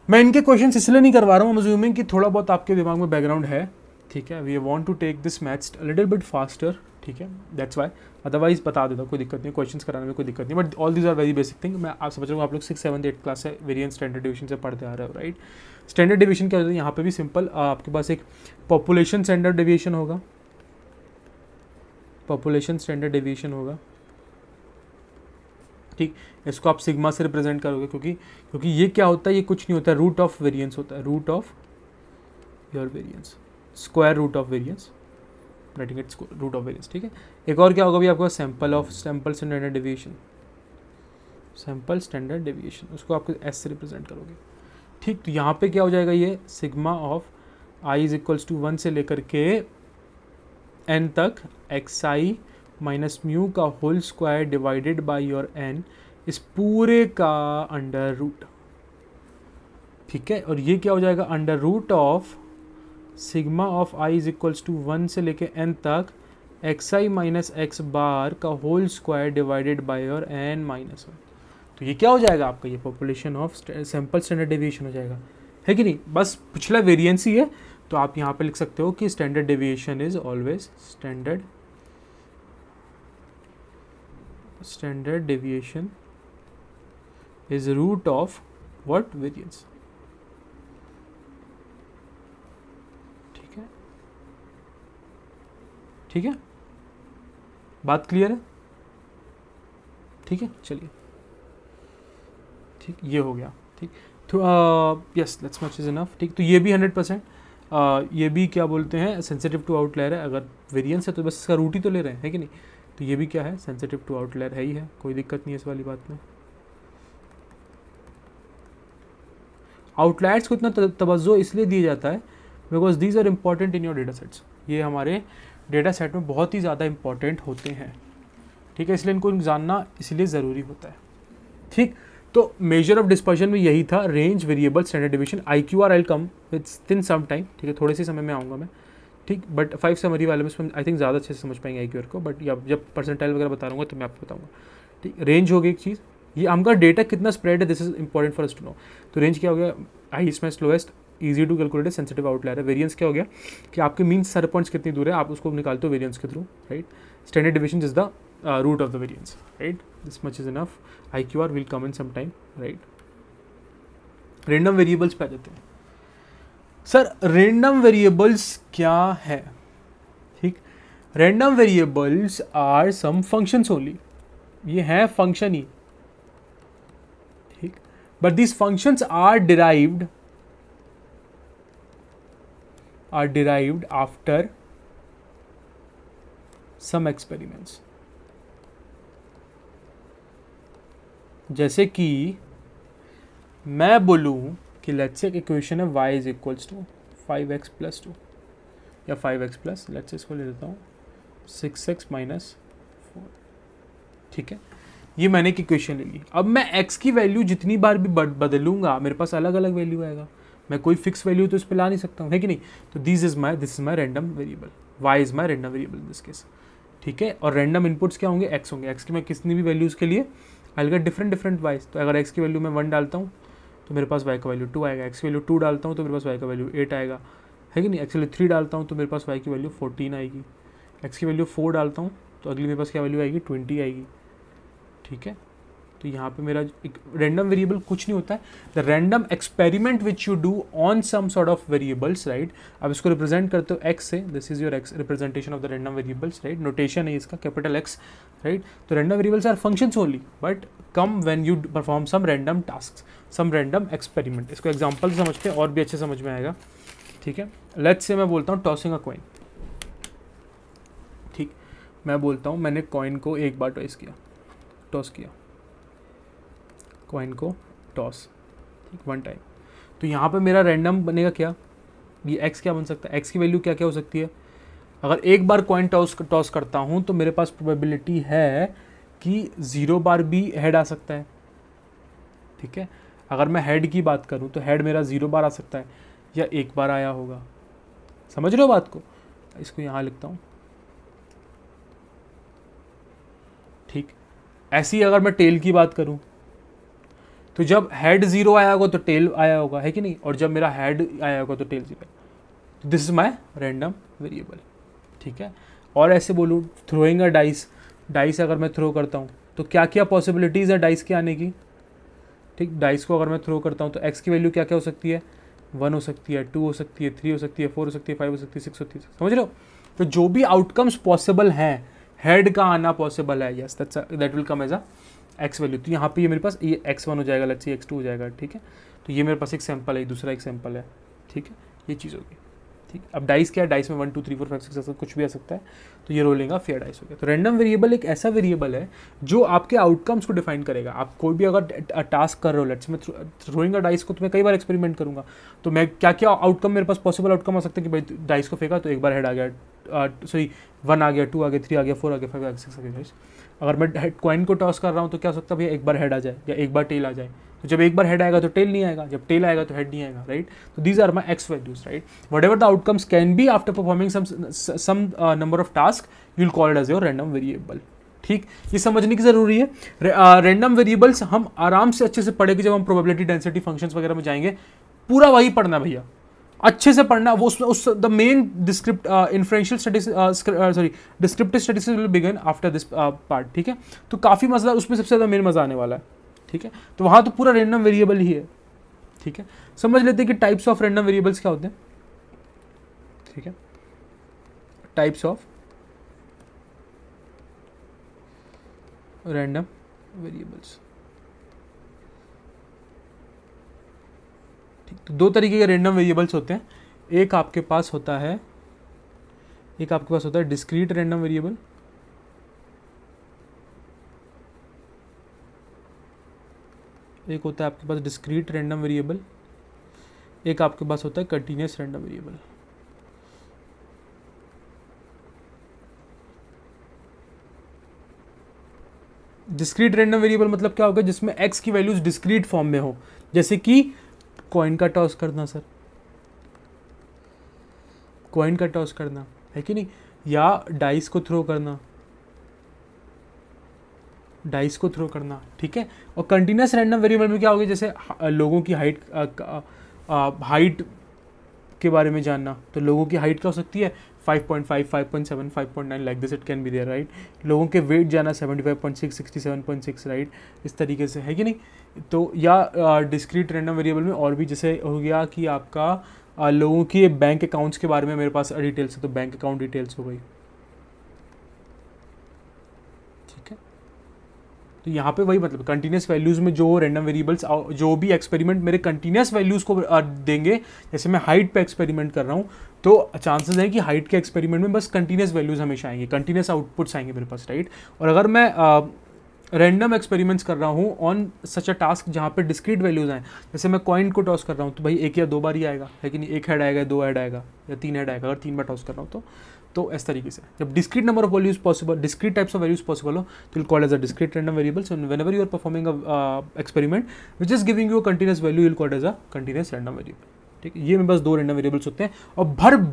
मैं इनके क्वेश्चंस इसलिए नहीं करवा रहा हूँ, अज्यूमिंग कि थोड़ा बहुत आपके दिमाग में बैकग्राउंड है, ठीक है। We want to take this maths a little bit faster, ठीक है, दैट्स वाई। अदरवाइज बता देता हूँ, कोई दिक्कत नहीं, क्वेश्चंस कराने में कोई दिक्कत नहीं, but all these are very basic thing. मैं आप समझ रहा हूँ आप लोग 6, 7, 8 क्लास से वेरिएंस स्टैंडर्ड डिवीजन से पढ़ते आ रहे हो, राइट। स्टैंडर्ड डिवीजन क्या होता है, यहाँ पे भी सिंपल, आपके पास एक पॉपुलेशन स्टैंडर्ड डेविएशन होगा, पॉपुलेशन स्टैंडर्ड डेविएशन होगा, ठीक। इसको आप सिग्मा से रिप्रेजेंट करोगे, क्योंकि ये क्या होता है, ये कुछ नहीं होता है, रूट ऑफ वेरिएंस होता है, root of your variance, square root of variance, writing its root of variance, ठीक है। एक और क्या होगा भी आपका, sample standard deviation, sample standard deviation, उसको आप एस से रिप्रेजेंट करोगे, ठीक। तो यहाँ पे क्या हो जाएगा, ये sigma of i is equals to 1 से लेकर के n तक एक्स आई माइनस म्यू का whole square divided by your n, इस पूरे का अंडर रूट, ठीक है। और ये क्या हो जाएगा, under root of sigma of i is equals to 1 से लेके n तक x i minus x bar का whole square divided by your n minus 1। तो ये क्या हो जाएगा आपका, ये population of sample standard deviation हो जाएगा, है कि नहीं। बस पिछला वेरिएंस ही है, तो आप यहाँ पे लिख सकते हो कि standard deviation is always standard deviation is root of what, variance, ठीक है, ठीक है, बात क्लियर है, ठीक है। चलिए, ठीक, ये हो गया, ठीक। तो yes, that's much is enough, ठीक। तो ये भी 100%, ये भी क्या बोलते हैं, सेंसिटिव टू आउटलायर है। अगर वेरिएंस है तो बस इसका रूट ही तो ले रहे हैं, है कि नहीं। तो ये भी क्या है, सेंसिटिव टू आउटलायर है ही है, कोई दिक्कत नहीं है इस वाली बात में। आउटलायर्स को इतना तवज्जो इसलिए दिया जाता है because these are important in your data sets, ये हमारे डेटा सेट में बहुत ही ज़्यादा इंपॉर्टेंट होते हैं, ठीक है। इसलिए इनको जानना इसलिए ज़रूरी होता है, ठीक। तो मेजर ऑफ डिस्पर्शन में यही था, range, variable, standard deviation. IQR I come with some time, ठीक है, थोड़े से समय में आऊँगा मैं, ठीक। बट 5 समरी वाले में आई थिंक ज़्यादा अच्छे से समझ पाएंगे IQR को, बट जब परसेंटाइल वगैरह बता रहा तो मैं आपको बताऊँगा, ठीक। रेंज हो गई एक चीज़, ये आपका डेटा कितना स्प्रेड है, this is important for us to know. तो रेंज क्या हो गया, हाईएस्ट में slowest, easy to calculate, sensitive outlier है। वेरिएंस क्या हो गया कि आपके मीन सारे पॉइंट्स कितनी दूर है, आप उसको निकालते हो वेरिएंस के through, right. Standard deviation is the root of the variance, right. This much is enough. IQR will come in some time, right. Random variables पे आ जाते हैं। सर रैंडम वेरिएबल्स क्या है, ठीक। Random variables are some functions only, ये है function ही, ठीक। But these functions are derived after some experiments. जैसे कि मैं बोलूँ कि लेट्स से इक्वेशन है y is equals to 5x plus 2 या 5x प्लस, लेट्स से इसको ले लेता हूँ 6x माइनस 4, ठीक है। ये मैंने एक इक्वेशन ले ली। अब मैं x की वैल्यू जितनी बार भी बदलूंगा मेरे पास अलग अलग वैल्यू आएगा, मैं कोई फिक्स वैल्यू तो इस पर ला नहीं सकता हूँ, है कि नहीं। तो this is my random variable, y is my random variable in this case, ठीक है। और रैंडम इनपुट्स क्या होंगे, x होंगे। x की मैं कितनी भी वैल्यूज़ के लिए I will get different wise. तो अगर x की वैल्यू मैं 1 डालता हूँ तो मेरे पास y का वैल्यू 2 आएगा, x की वैल्यू 2 डालता हूँ तो मेरे पास y का वैल्यू 8 आएगा, है कि नहीं। एक्चुअली 3 डालता हूँ तो मेरे पास y की वैल्यू 14 आएगी, x की वैल्यू 4 डालता हूँ तो अगली मेरे पास क्या वैल्यू आएगी, 20 आएगी, ठीक है। तो यहाँ पे मेरा एक रैंडम वेरिएबल कुछ नहीं होता है, the random experiment which you do on some sort of variables, right. अब इसको रिप्रेजेंट करते हो x से, this is your x representation of the random variables, right. Notation है इसका कैपिटल X, राइट। तो random variables are functions only but come when you perform some random task, some random experiment. इसको example से समझते हैं और भी अच्छे समझ में आएगा, ठीक है। लेट्स से मैं बोलता हूँ टॉसिंग अ कॉइन, ठीक। मैं बोलता हूँ मैंने कॉइन को एक बार टॉस किया कॉइन को टॉस, ठीक, 1 टाइम। तो यहाँ पे मेरा रैंडम बनेगा क्या, ये x क्या बन सकता है, x की वैल्यू क्या क्या हो सकती है। अगर एक बार कॉइन टॉस करता हूँ तो मेरे पास प्रोबेबिलिटी है कि 0 बार भी हेड आ सकता है, ठीक है। अगर मैं हेड की बात करूँ तो हेड मेरा 0 बार आ सकता है या 1 बार आया होगा। समझ रहे हो बात को? इसको यहाँ लिखता हूँ, ठीक। ऐसी ही अगर मैं टेल की बात करूँ तो जब हेड 0 आया होगा तो टेल आया होगा, है कि नहीं? और जब मेरा हेड आया होगा तो टेल 0। तो this is my random variable, ठीक है। और ऐसे बोलूँ थ्रोइंग अ डाइस, डाइस अगर मैं थ्रो करता हूँ तो क्या क्या पॉसिबिलिटीज़ है डाइस के आने की, ठीक। डाइस को अगर मैं थ्रो करता हूँ तो एक्स की वैल्यू क्या क्या हो सकती है, 1 हो सकती है, 2 हो सकती है, 3 हो सकती है, 4 हो सकती है, 5 हो सकती है, 6 होती है। समझ रहे हो? तो जो भी आउटकम्स पॉसिबल हैं, हेड का आना पॉसिबल है, yes that will come as a x value. तो यहाँ पे ये मेरे पास ये x1 हो जाएगा, लेट्स से x2 हो जाएगा, ठीक है। तो ये मेरे पास एक सैंपल है, दूसरा एक सैंपल है, ठीक है। ये चीज़ होगी, ठीक। अब डाइस क्या है, डाइस में 1 2 3 4 5 6 ऐसा कुछ भी आ सकता है, तो ये रोलिंग का फेयर डाइस हो गया। तो रैंडम वेरिएबल एक ऐसा वेरिएबल है जो आपके आउटकम्स को डिफाइन करेगा। आप कोई भी अगर टास्क कर रहे हो, लेट्स मैं थ्रोइंग अ डाइस को तो मैं कई बार एक्सपेरिमेंट करूंगा, तो मैं क्या क्या आउटकम मेरे पास पॉसिबल आउटकम आ सकता है कि भाई डाइस को फेंका तो एक बार हेड आ गया, सॉरी 1 आ गया, 2 आ गया, 3 आ गया, 4 आ गया, 5 आ गया, 6 आ गया। अगर मैं हेड कॉइन को टॉस कर रहा हूँ तो क्या हो सकता है भैया एक बार हेड आ जाए या एक बार टेल आ जाए। तो जब एक बार हेड आएगा तो टेल नहीं आएगा, जब टेल आएगा तो हेड नहीं आएगा, राइट। तो these are my x values, right. Whatever the outcomes can be after performing some number of task, you will call it as your random variable, ठीक। ये समझने की जरूरी है। रैंडम वेरिएबल्स हम आराम से अच्छे से पढ़ेंगे जब हम प्रोबेबिलिटी डेंसिटी फंक्शंस वगैरह में जाएंगे। पूरा वही पढ़ना भैया, अच्छे से पढ़ना। वो उस the main inferential studies sorry descriptive studies will begin after this part, ठीक है। तो काफ़ी मजा उसमें सबसे ज़्यादा मेन मज़ा आने वाला है, ठीक है। तो वहाँ तो पूरा रैंडम वेरिएबल ही है, ठीक है। समझ लेते हैं कि टाइप्स ऑफ रैंडम वेरिएबल्स क्या होते हैं, ठीक है। टाइप्स ऑफ रैंडम वेरिएबल्स, तो 2 तरीके के रैंडम वेरिएबल्स होते हैं। एक आपके पास होता है डिस्क्रीट रैंडम वेरिएबल, एक होता है आपके पास डिस्क्रीट रैंडम वेरिएबल, एक आपके पास होता है continuous random variable. Discrete random variable मतलब क्या होगा, जिसमें x की वैल्यूज डिस्क्रीट फॉर्म में हो, जैसे कि कॉइन का टॉस करना, सर कॉइन का टॉस करना है कि नहीं, या डाइस को थ्रो करना, ठीक है। और कंटिन्यूस रैंडम वेरिएबल में क्या होगा, जैसे लोगों की हाइट के बारे में जानना, तो लोगों की हाइट क्या हो सकती है 5.5, 5.7, 5.9 like this it can be there, right. लोगों के वेट जाना 75.6, 67.6, राइट, इस तरीके से, है कि नहीं। तो या डिस्क्रीट रैंडम वेरिएबल में और भी, जैसे हो गया कि आपका लोगों की बैंक अकाउंट्स के बारे में मेरे पास डिटेल्स है, तो बैंक अकाउंट डिटेल्स हो गई, ठीक है। तो यहाँ पे वही मतलब कंटिन्यूस वैल्यूज में जो रैंडम वेरिएबल्स जो भी एक्सपेरिमेंट मेरे कंटिन्यूस वैल्यूज को देंगे, जैसे मैं हाइट पे एक्सपेरिमेंट कर रहा हूँ तो चांसेस है कि हाइट के एक्सपेरिमेंट में बस कंटिन्यूस वैल्यूज हमेशा आएंगे, कंटिन्यूस आउटपुट्स आएंगे मेरे पास, राइट। और अगर मैं रैंडम एक्सपेरिमेंट्स कर रहा हूँ ऑन सच अ टास्क जहाँ पे डिस्क्रीट वैल्यूज आए, जैसे मैं कॉइन को टॉस कर रहा हूँ तो भाई 1 या 2 बार ही आएगा, लेकिन 1 हेड आएगा, 2 हेड आएगा या 3 हेड आएगा, अगर 3 बार टॉस कर रहा हूँ तो इस तरीके से जब discrete number of values possible, discrete types of values possible हो, तो will call as a discrete random variables. And whenever you are performing a experiment which is giving you a continuous value, will call as a continuous random variable, ठीक है। ये में बस 2 random variables होते हैं और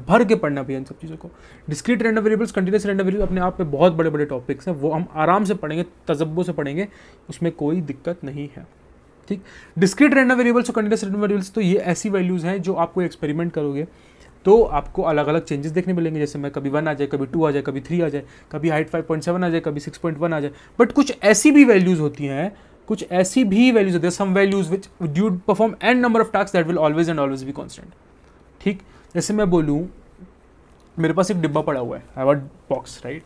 भर के पढ़ना भी है इन सब चीज़ों को। Discrete random variables, continuous random variables अपने आप में बहुत बड़े बड़े टॉपिक्स हैं, वो हम आराम से पढ़ेंगे, तजब्बो से पढ़ेंगे, उसमें कोई दिक्कत नहीं है, ठीक। डिस्क्रीट रैंडम वेरिएबल्स और कंटिन्यूस रैंडम वेरिएबल्स, तो ये ऐसी वैल्यूज हैं जो आप कोई एक्सपेरिमेंट करोगे तो आपको अलग अलग चेंजेस देखने मिलेंगे, जैसे मैं कभी 1 आ जाए, कभी 2 आ जाए, कभी 3 आ जाए, कभी हाइट 5.7 आ जाए, कभी 6.1 आ जाए। बट कुछ ऐसी भी वैल्यूज होती हैं some values which do perform an number of task that will always and always be constant, ठीक। जैसे मैं बोलूँ मेरे पास एक डिब्बा पड़ा हुआ है, I have a box, right,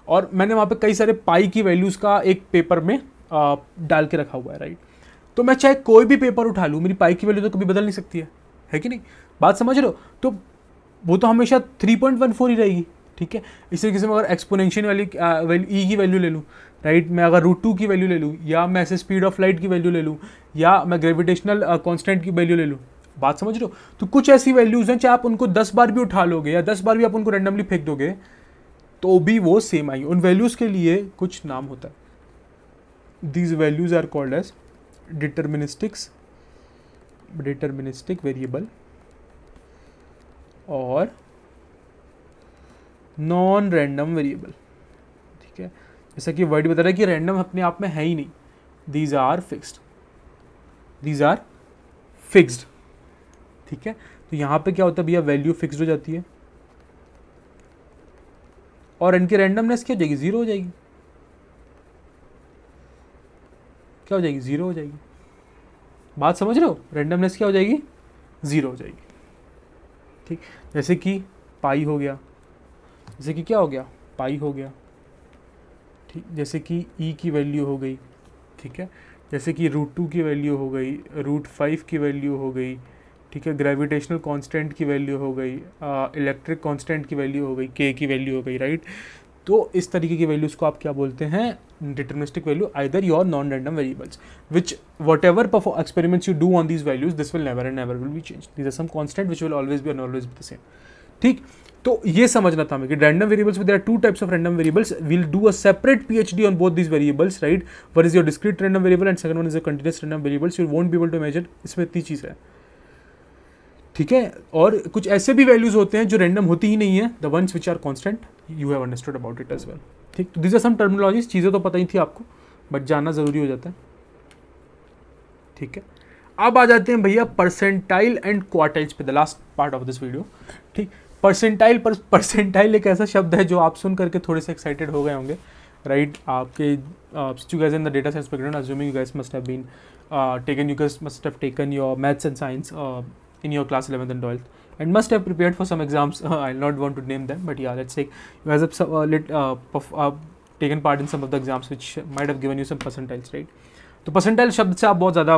और मैंने वहाँ पे कई सारे पाई की वैल्यूज़ का एक पेपर में डाल के रखा हुआ है, राइट। तो मैं चाहे कोई भी पेपर उठा लूँ, मेरी पाई की वैल्यू तो कभी बदल नहीं सकती है कि नहीं, बात समझ रहे हो। तो वो तो हमेशा 3.14 ही रहेगी, ठीक है। इस तरीके से मैं अगर एक्सपोनेंशियल वाली ई की वैल्यू ले लूँ, राइट, मैं अगर √2 की वैल्यू ले लूँ, या मैं ऐसे स्पीड ऑफ लाइट की वैल्यू ले लूँ, या मैं ग्रेविटेशनल कांस्टेंट की वैल्यू ले लूँ, बात समझ रहे हो। तो कुछ ऐसी वैल्यूज हैं चाहे आप उनको 10 बार भी उठा लोगे या 10 बार भी आप उनको रैंडमली फेंक दोगे तो भी वो सेम आएगी। उन वैल्यूज के लिए कुछ नाम होता है, these values are called as deterministics deterministic variable और नॉन रैंडम वेरिएबल, ठीक है। जैसा कि वर्ड बता रहा है कि रैंडम अपने आप में है ही नहीं, these are fixed, these are fixed, ठीक है। तो यहाँ पे क्या होता है भैया, वैल्यू फिक्स्ड हो जाती है और इनकी रैंडमनेस क्या हो जाएगी, जीरो हो जाएगी। क्या हो जाएगी, जीरो हो जाएगी। बात समझ रहे हो, रैंडमनेस क्या हो जाएगी, जीरो हो जाएगी, ठीक। जैसे कि पाई हो गया, जैसे कि क्या हो गया, पाई हो गया, ठीक। जैसे कि ई की वैल्यू हो गई, ठीक है। जैसे कि √2 की वैल्यू हो गई, √5 की वैल्यू हो गई, ठीक है। ग्रेविटेशनल कांस्टेंट की वैल्यू हो गई, इलेक्ट्रिक कांस्टेंट की वैल्यू हो गई, के की वैल्यू हो गई, राइट। तो इस तरीके की वैल्यूज़ को आप क्या बोलते हैं, deterministic value, either your non random variables which whatever experiments you do on these values this will never and never will be change, these are some constant which will always be and always be the same, ठीक। तो ये समझना था हमें कि random variables में there are two types of random variables, will do a separate PhD on both these variables, right. One is your discrete random variable and second one is a continuous random variables, you won't be able to imagine, इसमें इतनी चीज़ है, ठीक है। और कुछ ऐसे भी values होते हैं जो रैंडम होती ही नहीं है, the ones which are constant, you have understood about it as well, ठीक। तो दिस आर सम टर्मिनोलॉजीज, चीज़ें तो पता ही थी आपको बट जानना जरूरी हो जाता है, ठीक है। अब आ जाते हैं भैया परसेंटाइल एंड क्वार्टाइल्स पे, the last part of this video, ठीक। परसेंटाइल एक ऐसा शब्द है जो आप सुन करके थोड़े से एक्साइटेड हो गए होंगे, राइट। आपके you guys in the data science background, assuming you guys must have been must have taken your maths and science in your class 11th and 12th and must have prepared for some exams. I'll not want to name them, but yeah, let's say you guys have taken part in some of the exams which might have given you some percentiles, right? तो percentile शब्द से आप बहुत ज़्यादा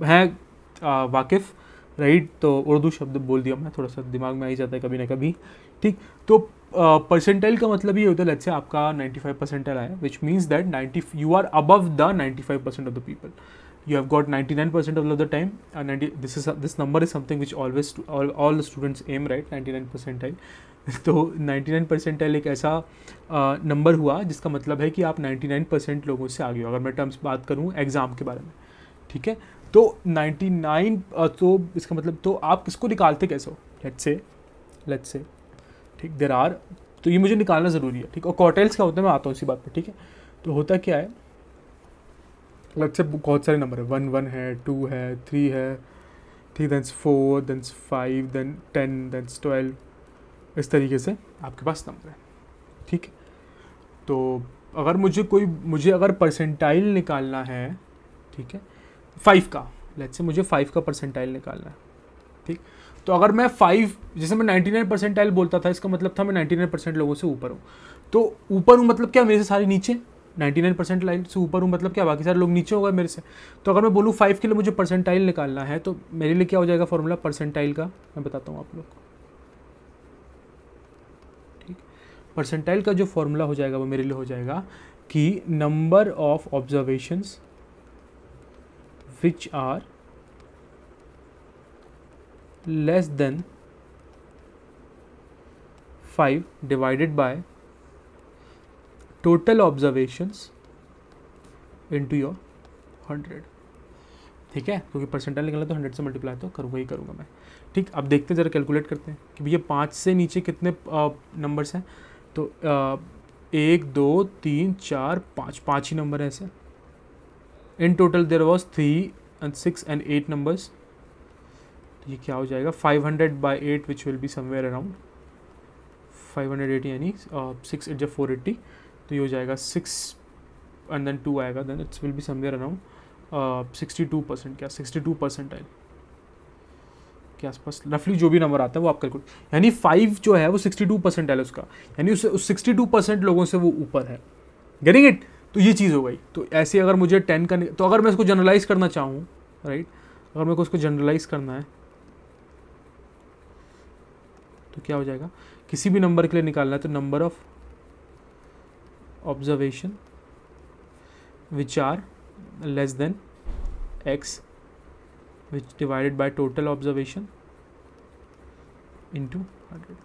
हैं वाकिफ़, right. तो उर्दू शब्द बोल दिया मैं, थोड़ा सा दिमाग में आ ही जाता है कभी ना कभी, ठीक। तो परसेंटाइल का मतलब ये होता है, लेट्स से आपका 95 परसेंटाइल आया, which means that 90 you are above the 95% of the people, you have got 99% of the time, and this number is something which always all the students aim, right, 99 percentile. तो 99 percentile एक ऐसा number हुआ जिसका मतलब है कि आप 99% लोगों से आगे हो, अगर मैं टर्म्स बात करूँ एग्ज़ाम के बारे में, ठीक है। तो 99 तो इसका मतलब, तो आप किसको निकालते कैसे हो, लेट्स से ठीक, देयर आर, तो ये मुझे निकालना ज़रूरी है, ठीक। और क्वार्टाइल्स क्या होता है, मैं आता हूँ इसी बात पर, ठीक है। तो होता क्या है, लेट्स से बहुत सारे नंबर है, 1 है, 2 है, 3 है, ठीक, देन 4, देन 5, देन 10, देन 12, इस तरीके से आपके पास नंबर है, ठीक है। तो अगर मुझे अगर परसेंटाइल निकालना है, ठीक है, 5 का, लेट्स से मुझे 5 का परसेंटाइल निकालना है, ठीक। तो अगर मैं 5, जैसे मैं 99 परसेंटाइल बोलता था, इसका मतलब था मैं 99% लोगों से ऊपर हूँ। तो ऊपर हूँ मतलब क्या, मेरे से सारे नीचे, 99 परसेंटाइल से ऊपर हूँ मतलब क्या, बाकी सारे लोग नीचे हो गए मेरे से। तो अगर मैं बोलूँ 5 के लिए मुझे परसेंटाइल निकालना है, तो मेरे लिए क्या हो जाएगा फॉर्मूला परसेंटाइल का, मैं बताता हूँ आप लोग को, ठीक। परसेंटाइल का जो फॉर्मूला हो जाएगा वो मेरे लिए हो जाएगा कि number of observations which are less than 5 divided by total observations into your 100, ठीक है। क्योंकि परसेंटाइल निकला तो 100 से मल्टीप्लाई तो करूँगा ही करूँगा मैं, ठीक। अब देखते हैं, ज़रा कैलकुलेट करते हैं कि भैया 5 से नीचे कितने नंबर्स हैं। तो 1 2 3 4 5 ही नंबर है ऐसे। In total there was 3 and 6 and 8 numbers. तो ये क्या हो जाएगा, 500 by 8 which will be somewhere around 580, यानी 6 8 जब 480, तो ये हो जाएगा 6 एंड देन 2 आएगा, then it's will be somewhere around 62%, क्या 62 परसेंटाइल के आसपास रफली जो भी नंबर आता है वो आप कैलकुलेट, यानी 5 जो है वो 62% है उसका, यानी उस 62% लोगों से वो ऊपर है, गेटिंग इट। तो ये चीज़ हो गई। तो ऐसे अगर मुझे 10 का, तो अगर मैं इसको जनरलाइज करना चाहूँ, राइट, अगर मेरे को उसको जनरलाइज करना है तो क्या हो जाएगा, किसी भी नंबर के लिए निकालना है तो number of observation which are less than x which divided by total observation into 100,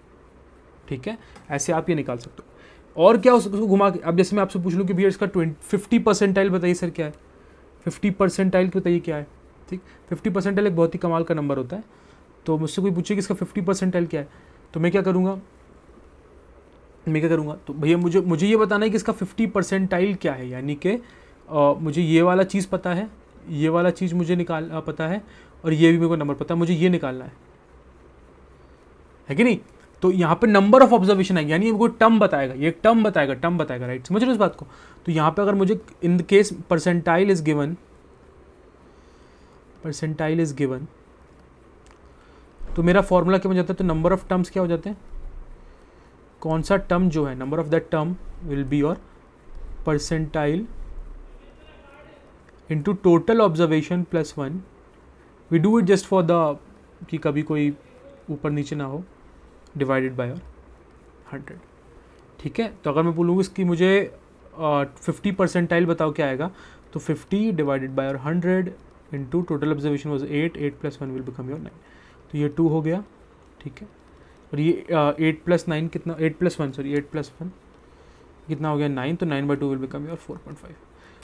ठीक है। ऐसे आप ये निकाल सकते हो। और क्या उसको घुमा के, अब जैसे मैं आपसे पूछ लूँ कि भैया इसका 50 परसेंटाइल बताइए सर क्या है, 50 परसेंटाइल बताइए क्या है, ठीक, 50 परसेंटाइल एक बहुत ही कमाल का नंबर होता है। तो मुझसे कोई पूछे कि इसका 50 परसेंटाइल क्या है, तो मैं क्या करूँगा, तो भैया मुझे ये बताना है कि इसका 50 परसेंटाइल क्या है, यानी कि मुझे ये वाला चीज़ पता है, ये वाला चीज़ मुझे पता है, और ये भी मेरे को नंबर पता है, मुझे ये निकालना है कि नहीं। तो यहाँ पे नंबर ऑफ ऑब्जर्वेशन है, यानी कोई टर्म बताएगा, ये टर्म बताएगा, राइट, समझ रहे हो इस बात को। तो यहाँ पे अगर मुझे in the case percentile is given, तो मेरा फॉर्मूला क्या बन जाता है, तो नंबर ऑफ टर्म्स क्या हो जाते हैं, कौन सा टर्म जो है, number of that term will be your percentile into total observation plus 1। We do it just for the कि कभी कोई ऊपर नीचे ना हो, डिवाइडेड बाय 100। ठीक है, तो अगर मैं बोलूँ इसकी मुझे 50 परसेंटाइल बताओ क्या आएगा, तो 50 divided by 100 into total observation was 8 plus 1 will become your 9। तो ये 2 हो गया, ठीक है, और ये 8 प्लस 9 कितना, 8 प्लस 1 कितना हो गया 9, तो 9/2 विल बिकम योर 4.5।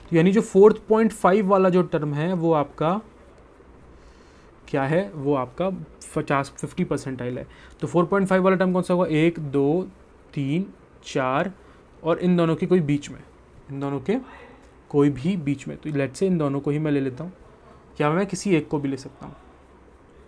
तो यानी जो 4.5 वाला जो टर्म है वो आपका क्या है, वो आपका 50 परसेंटाइल है। तो 4.5 वाला टर्म कौन सा होगा, 1 2 3 4 और इन दोनों के कोई बीच में, तो लेट्स से इन दोनों को ही मैं ले लेता हूँ, या मैं किसी एक को भी ले सकता हूँ।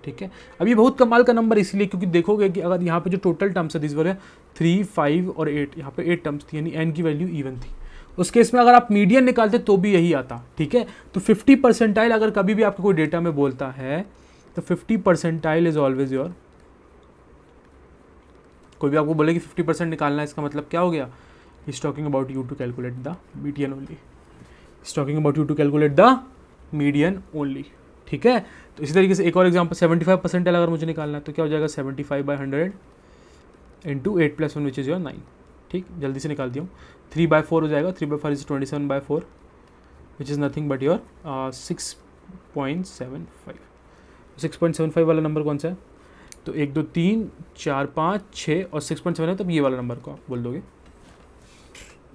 ठीक है, अब ये बहुत कमाल का नंबर इसलिए क्योंकि देखोगे कि अगर यहाँ पे जो टोटल टर्म्स है दिस वर 3 5 और 8, यहाँ पे 8 टर्म्स थी, यानी n की वैल्यू इवन थी। उस केस में अगर आप मीडियन निकालते तो भी यही आता। ठीक है, तो 50 परसेंटाइल अगर कभी भी आपको कोई डेटा में बोलता है तो 50 परसेंटाइल इज ऑलवेज योर, कोई भी आपको बोले कि 50% निकालना है, इसका मतलब क्या हो गया, is talking about you to calculate the median only, ठीक है। तो इसी तरीके से एक और एग्जांपल 75 परसेंटाइल अगर मुझे निकालना है तो क्या हो जाएगा 75/100 into 8 plus 1 which is your 9। ठीक, जल्दी से निकाल दिया हूँ, 3/4 हो जाएगा, 3/4 is 27/4 which is nothing but your 6.75। 6.75 वाला नंबर कौन सा है, तो 1 2 3 4 5 6 और 6.7 है, तब ये वाला नंबर को आप बोल दोगे।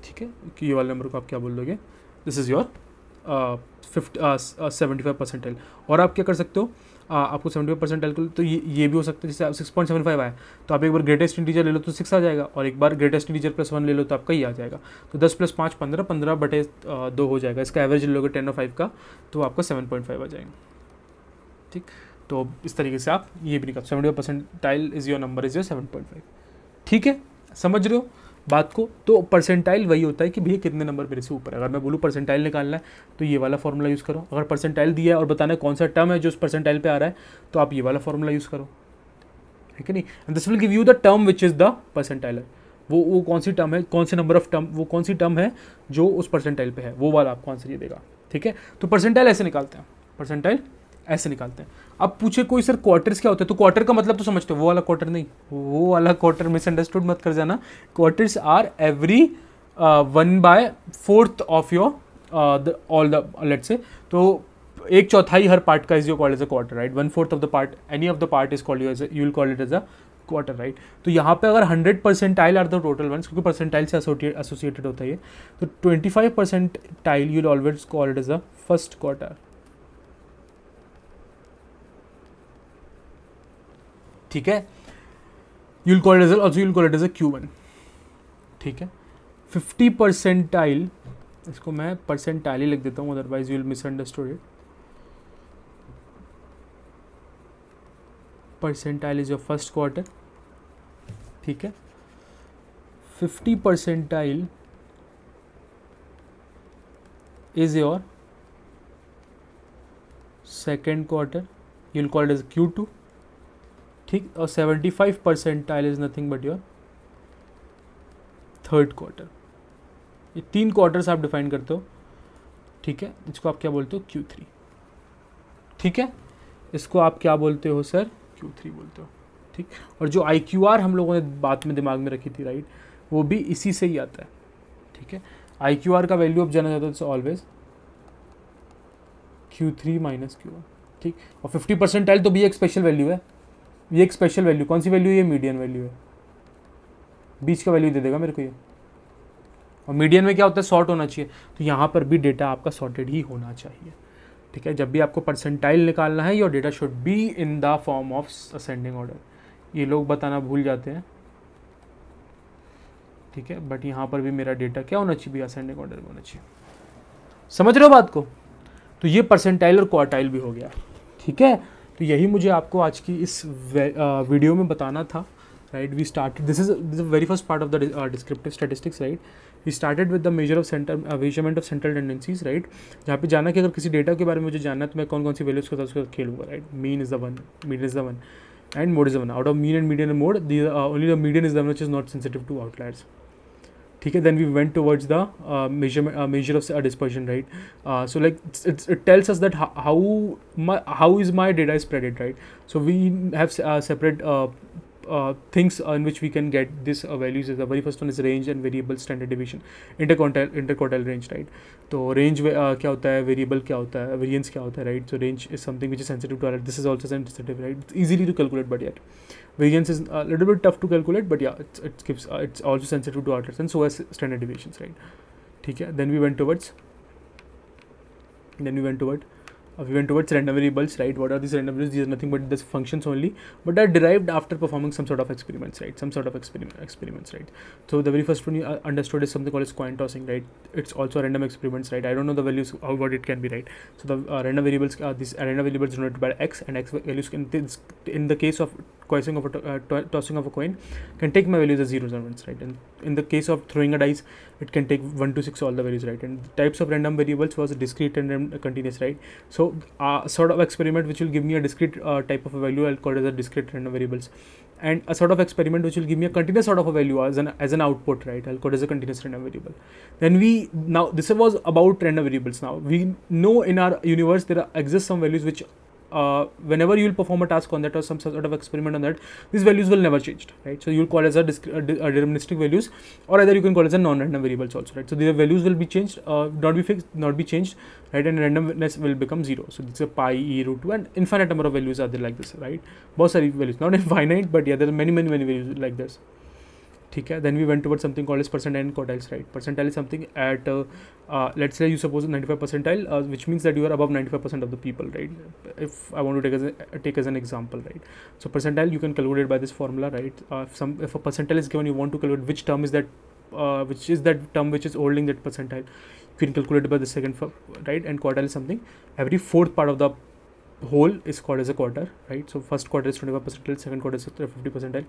ठीक है, कि ये वाले नंबर को आप क्या बोल दोगे, दिस इज़ योर 75 परसेंटाइल। और आप क्या कर सकते हो, आपको 75 परसेंटाइल तो ये भी हो सकता है, जैसे आप 6.75 आया तो आप एक बार ग्रेटेस्ट इंटीजर ले लो तो 6 आ जाएगा, और एक बार ग्रेटेस्ट इंटीजर प्लस 1 ले लो तो आपका ये आ जाएगा। तो 10 + 5 15, 15/2 हो जाएगा, इसका एवरेज ले लोगे 10 और 5 का तो आपका 7.5 आ जाएगा। ठीक, तो इस तरीके से आप ये भी निकाल, 75 percentile is your number is your 7.5। ठीक है, समझ रहे हो बात को। तो परसेंटाइल वही होता है कि भैया कितने नंबर मेरे से ऊपर है। अगर मैं बोलूँ परसेंटाइल निकालना है तो ये वाला फॉर्मूला यूज़ करो, अगर परसेंटाइल दिया है और बताना है कौन सा टर्म है जो उस परसेंटाइल पे आ रहा है तो आप ये वाला फॉर्मूला यूज़ करो, है कि नहीं। And this will give you the term which is the percentile. वो कौन सी टर्म है, कौन से नंबर ऑफ टर्म, वो कौन सी टर्म है जो उस परसेंटाइल पे है, वो वाला आपको आंसर ये देगा। ठीक है, तो परसेंटाइल ऐसे निकालते हैं, ऐसे निकालते हैं। अब पूछे कोई सर क्वार्टर्स क्या होता है, तो क्वार्टर का मतलब तो समझते हो, वो वाला क्वार्टर नहीं, वो वाला क्वार्टर मिसअंडरस्टूड मत कर जाना। Quarters are every 1/4 of your all the let's say, तो 1/4 हर पार्ट का is your called as a quarter, right. 1/4 of the part, any of the part is called you will call it as a quarter, right. तो यहाँ पे अगर 100 percentile are the total ones, क्योंकि percentile से associated होता है ये, तो 25 percentile you will always call it as a first quarter. ठीक है, you'll call it as also you'll call it as a Q1। ठीक है, 50 परसेंटाइल, इसको मैं परसेंटाइल ही लिख देता हूँ, otherwise you'll misunderstood it। Percentile is your first quarter, ठीक है। 50 percentile is your second quarter, you'll call it as Q2। ठीक, और 75 percentile is nothing but your third quarter. ये 3 क्वार्टर्स आप डिफाइन करते हो। ठीक है, इसको आप क्या बोलते हो, Q3। ठीक है, इसको आप क्या बोलते हो सर, Q3 बोलते हो। ठीक, और जो IQR हम लोगों ने बात में दिमाग में रखी थी, राइट, वो भी इसी से ही आता है। ठीक है, IQR का वैल्यू अब जाना जाता है ऑलवेज Q3 - Q1। ठीक, और 50 परसेंटाइल तो भी एक स्पेशल वैल्यू है, ये एक स्पेशल वैल्यू, कौन सी वैल्यू है, ये मीडियन वैल्यू है, बीच का वैल्यू दे देगा मेरे को ये। और मीडियन में क्या होता है, सॉर्ट होना चाहिए, तो यहाँ पर भी डेटा आपका सॉर्टेड ही होना चाहिए। ठीक है, जब भी आपको परसेंटाइल निकालना है your data should be in the form of ascending order, ये लोग बताना भूल जाते हैं, ठीक है, बट यहाँ पर भी मेरा डेटा क्या होना चाहिए, असेंडिंग ऑर्डर में होना चाहिए। समझ रहे हो बात को? तो ये परसेंटाइल और क्वार्टाइल भी हो गया, ठीक है। तो यही मुझे आपको आज की इस वीडियो में बताना था, right. We started, this is very first part of the descriptive statistics, right. We started with the measurement of central tendencies, right, जहाँ पे जाना कि अगर किसी डेटा के बारे में मुझे जानना है तो मैं कौन कौन सी वैल्यूज के साथ उसको खेलूंगा, right. Mean is the one and mode is the one. Out of mean and median and mode, only the median is the one which is not sensitive to outliers. ठीक है, then we went towards the measure of dispersion, right. So like it tells us that how is my data spreaded, right. So we have separate things in which we can get this values. The very first one is range and variable standard deviation, interquartile range, right. तो range क्या होता है, variable क्या होता है, variance क्या होता है, right. So range is something which is sensitive to alert. This is also sensitive, right. It's easily to calculate, but yet variance is a little bit tough to calculate, but yeah, it's also sensitive to outliers, and so as standard deviations, right. ठीक है, then we went towards random variables, right. What are these random variables? These are nothing but the functions only, but are derived after performing some sort of experiments, right. Experiments, right. So the very first one you understood is something called as coin tossing, right. It's also random experiments, right. I don't know the values of what it can be, right. So the random variables, these random variables denoted by x, and x values can, in the case of tossing of a coin, can take my values as zeros and ones, right. And in the case of throwing a dice, it can take 1 to 6 all the values, right. And the types of random variables was discrete and continuous, right. So sort of experiment which will give me a discrete type of a value, I'll call it as a discrete random variables, and a sort of experiment which will give me a continuous sort of a value as an output, right. I'll call it as a continuous random variable. Then now this was about random variables. Now we know in our universe there exist some values which whenever you will perform a task on that or some sort of experiment on that, these values will never change, right. So you will call as a deterministic values, or either you can call as a non-random variables also, right. So their values will be changed, not be fixed, not be changed, right, and randomness will become 0. So it's a pi, e, root 2, and infinite number of values are there like this, right. Both are values, not infinite, but yeah, there are many values like this. ठीक है, then we went towards something called as percentile and quartiles, right. Percentile is something at let's say you suppose 95 percentile, which means that you are above 95% of the people, right. If I want to take as an example, right. So percentile you can calculate by this formula, right. If a percentile is given, you want to calculate which term is that term which is holding that percentile, you can calculate it by the second, right. And quartile is something, every fourth part of the whole is called as a quarter, right. So first quarter is 25 percentile, second quarter is 50 percentile.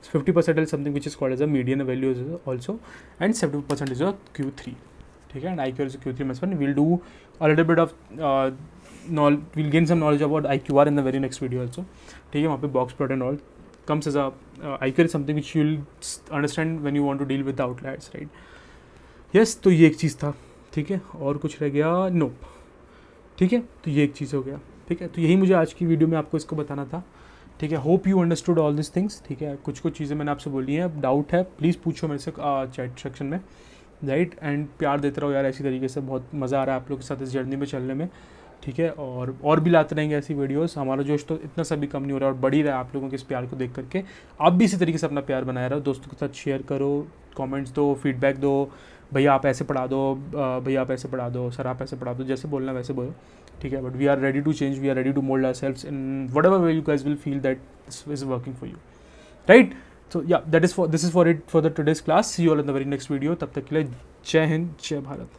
So 50 percentile is something which is called as a median value also, and 70% is a Q3, ठीक है. And IQR is a Q3 minus 1. We'll do a little bit of we'll gain some knowledge about IQR in the very next video also, ठीक है. वहाँ पे box plot and all comes as a IQR is something which you'll understand when you want to deal with the outliers, right. Yes, तो ये एक चीज़ था, ठीक है. और कुछ रह गया? नो, ठीक है. तो ये एक चीज़ हो गया, ठीक है. तो यही मुझे आज की वीडियो में आपको इसको बताना था, ठीक है. Hope you understood all this things, ठीक है. कुछ चीज़ें मैंने आपसे बोली हैं, डाउट है प्लीज़ पूछो मेरे से चैट सेक्शन में, राइट. एंड प्यार देते रहो यार, ऐसी तरीके से बहुत मज़ा आ रहा है आप लोग के साथ इस जर्नी में चलने में, ठीक है. और भी लाते रहेंगे ऐसी वीडियोस. हमारा जोश तो इतना सा भी कम नहीं हो रहा और बढ़ ही रहा है आप लोगों के इस प्यार को देख करके. आप भी इसी तरीके से अपना प्यार बनाए रहो, दोस्तों के साथ शेयर करो, कमेंट्स दो, फीडबैक दो, भैया आप ऐसे पढ़ा दो, भैया आप ऐसे पढ़ा दो, सर आप ऐसे पढ़ा दो, जैसे बोलना वैसे बोलो, ठीक है. But we are ready to change, we are ready to mould ourselves in whatever way you guys will feel that this is working for you, right. So yeah this is for it for the today's class. See you all in the very next video. तब तक के लिए जय हिंद, जय भारत.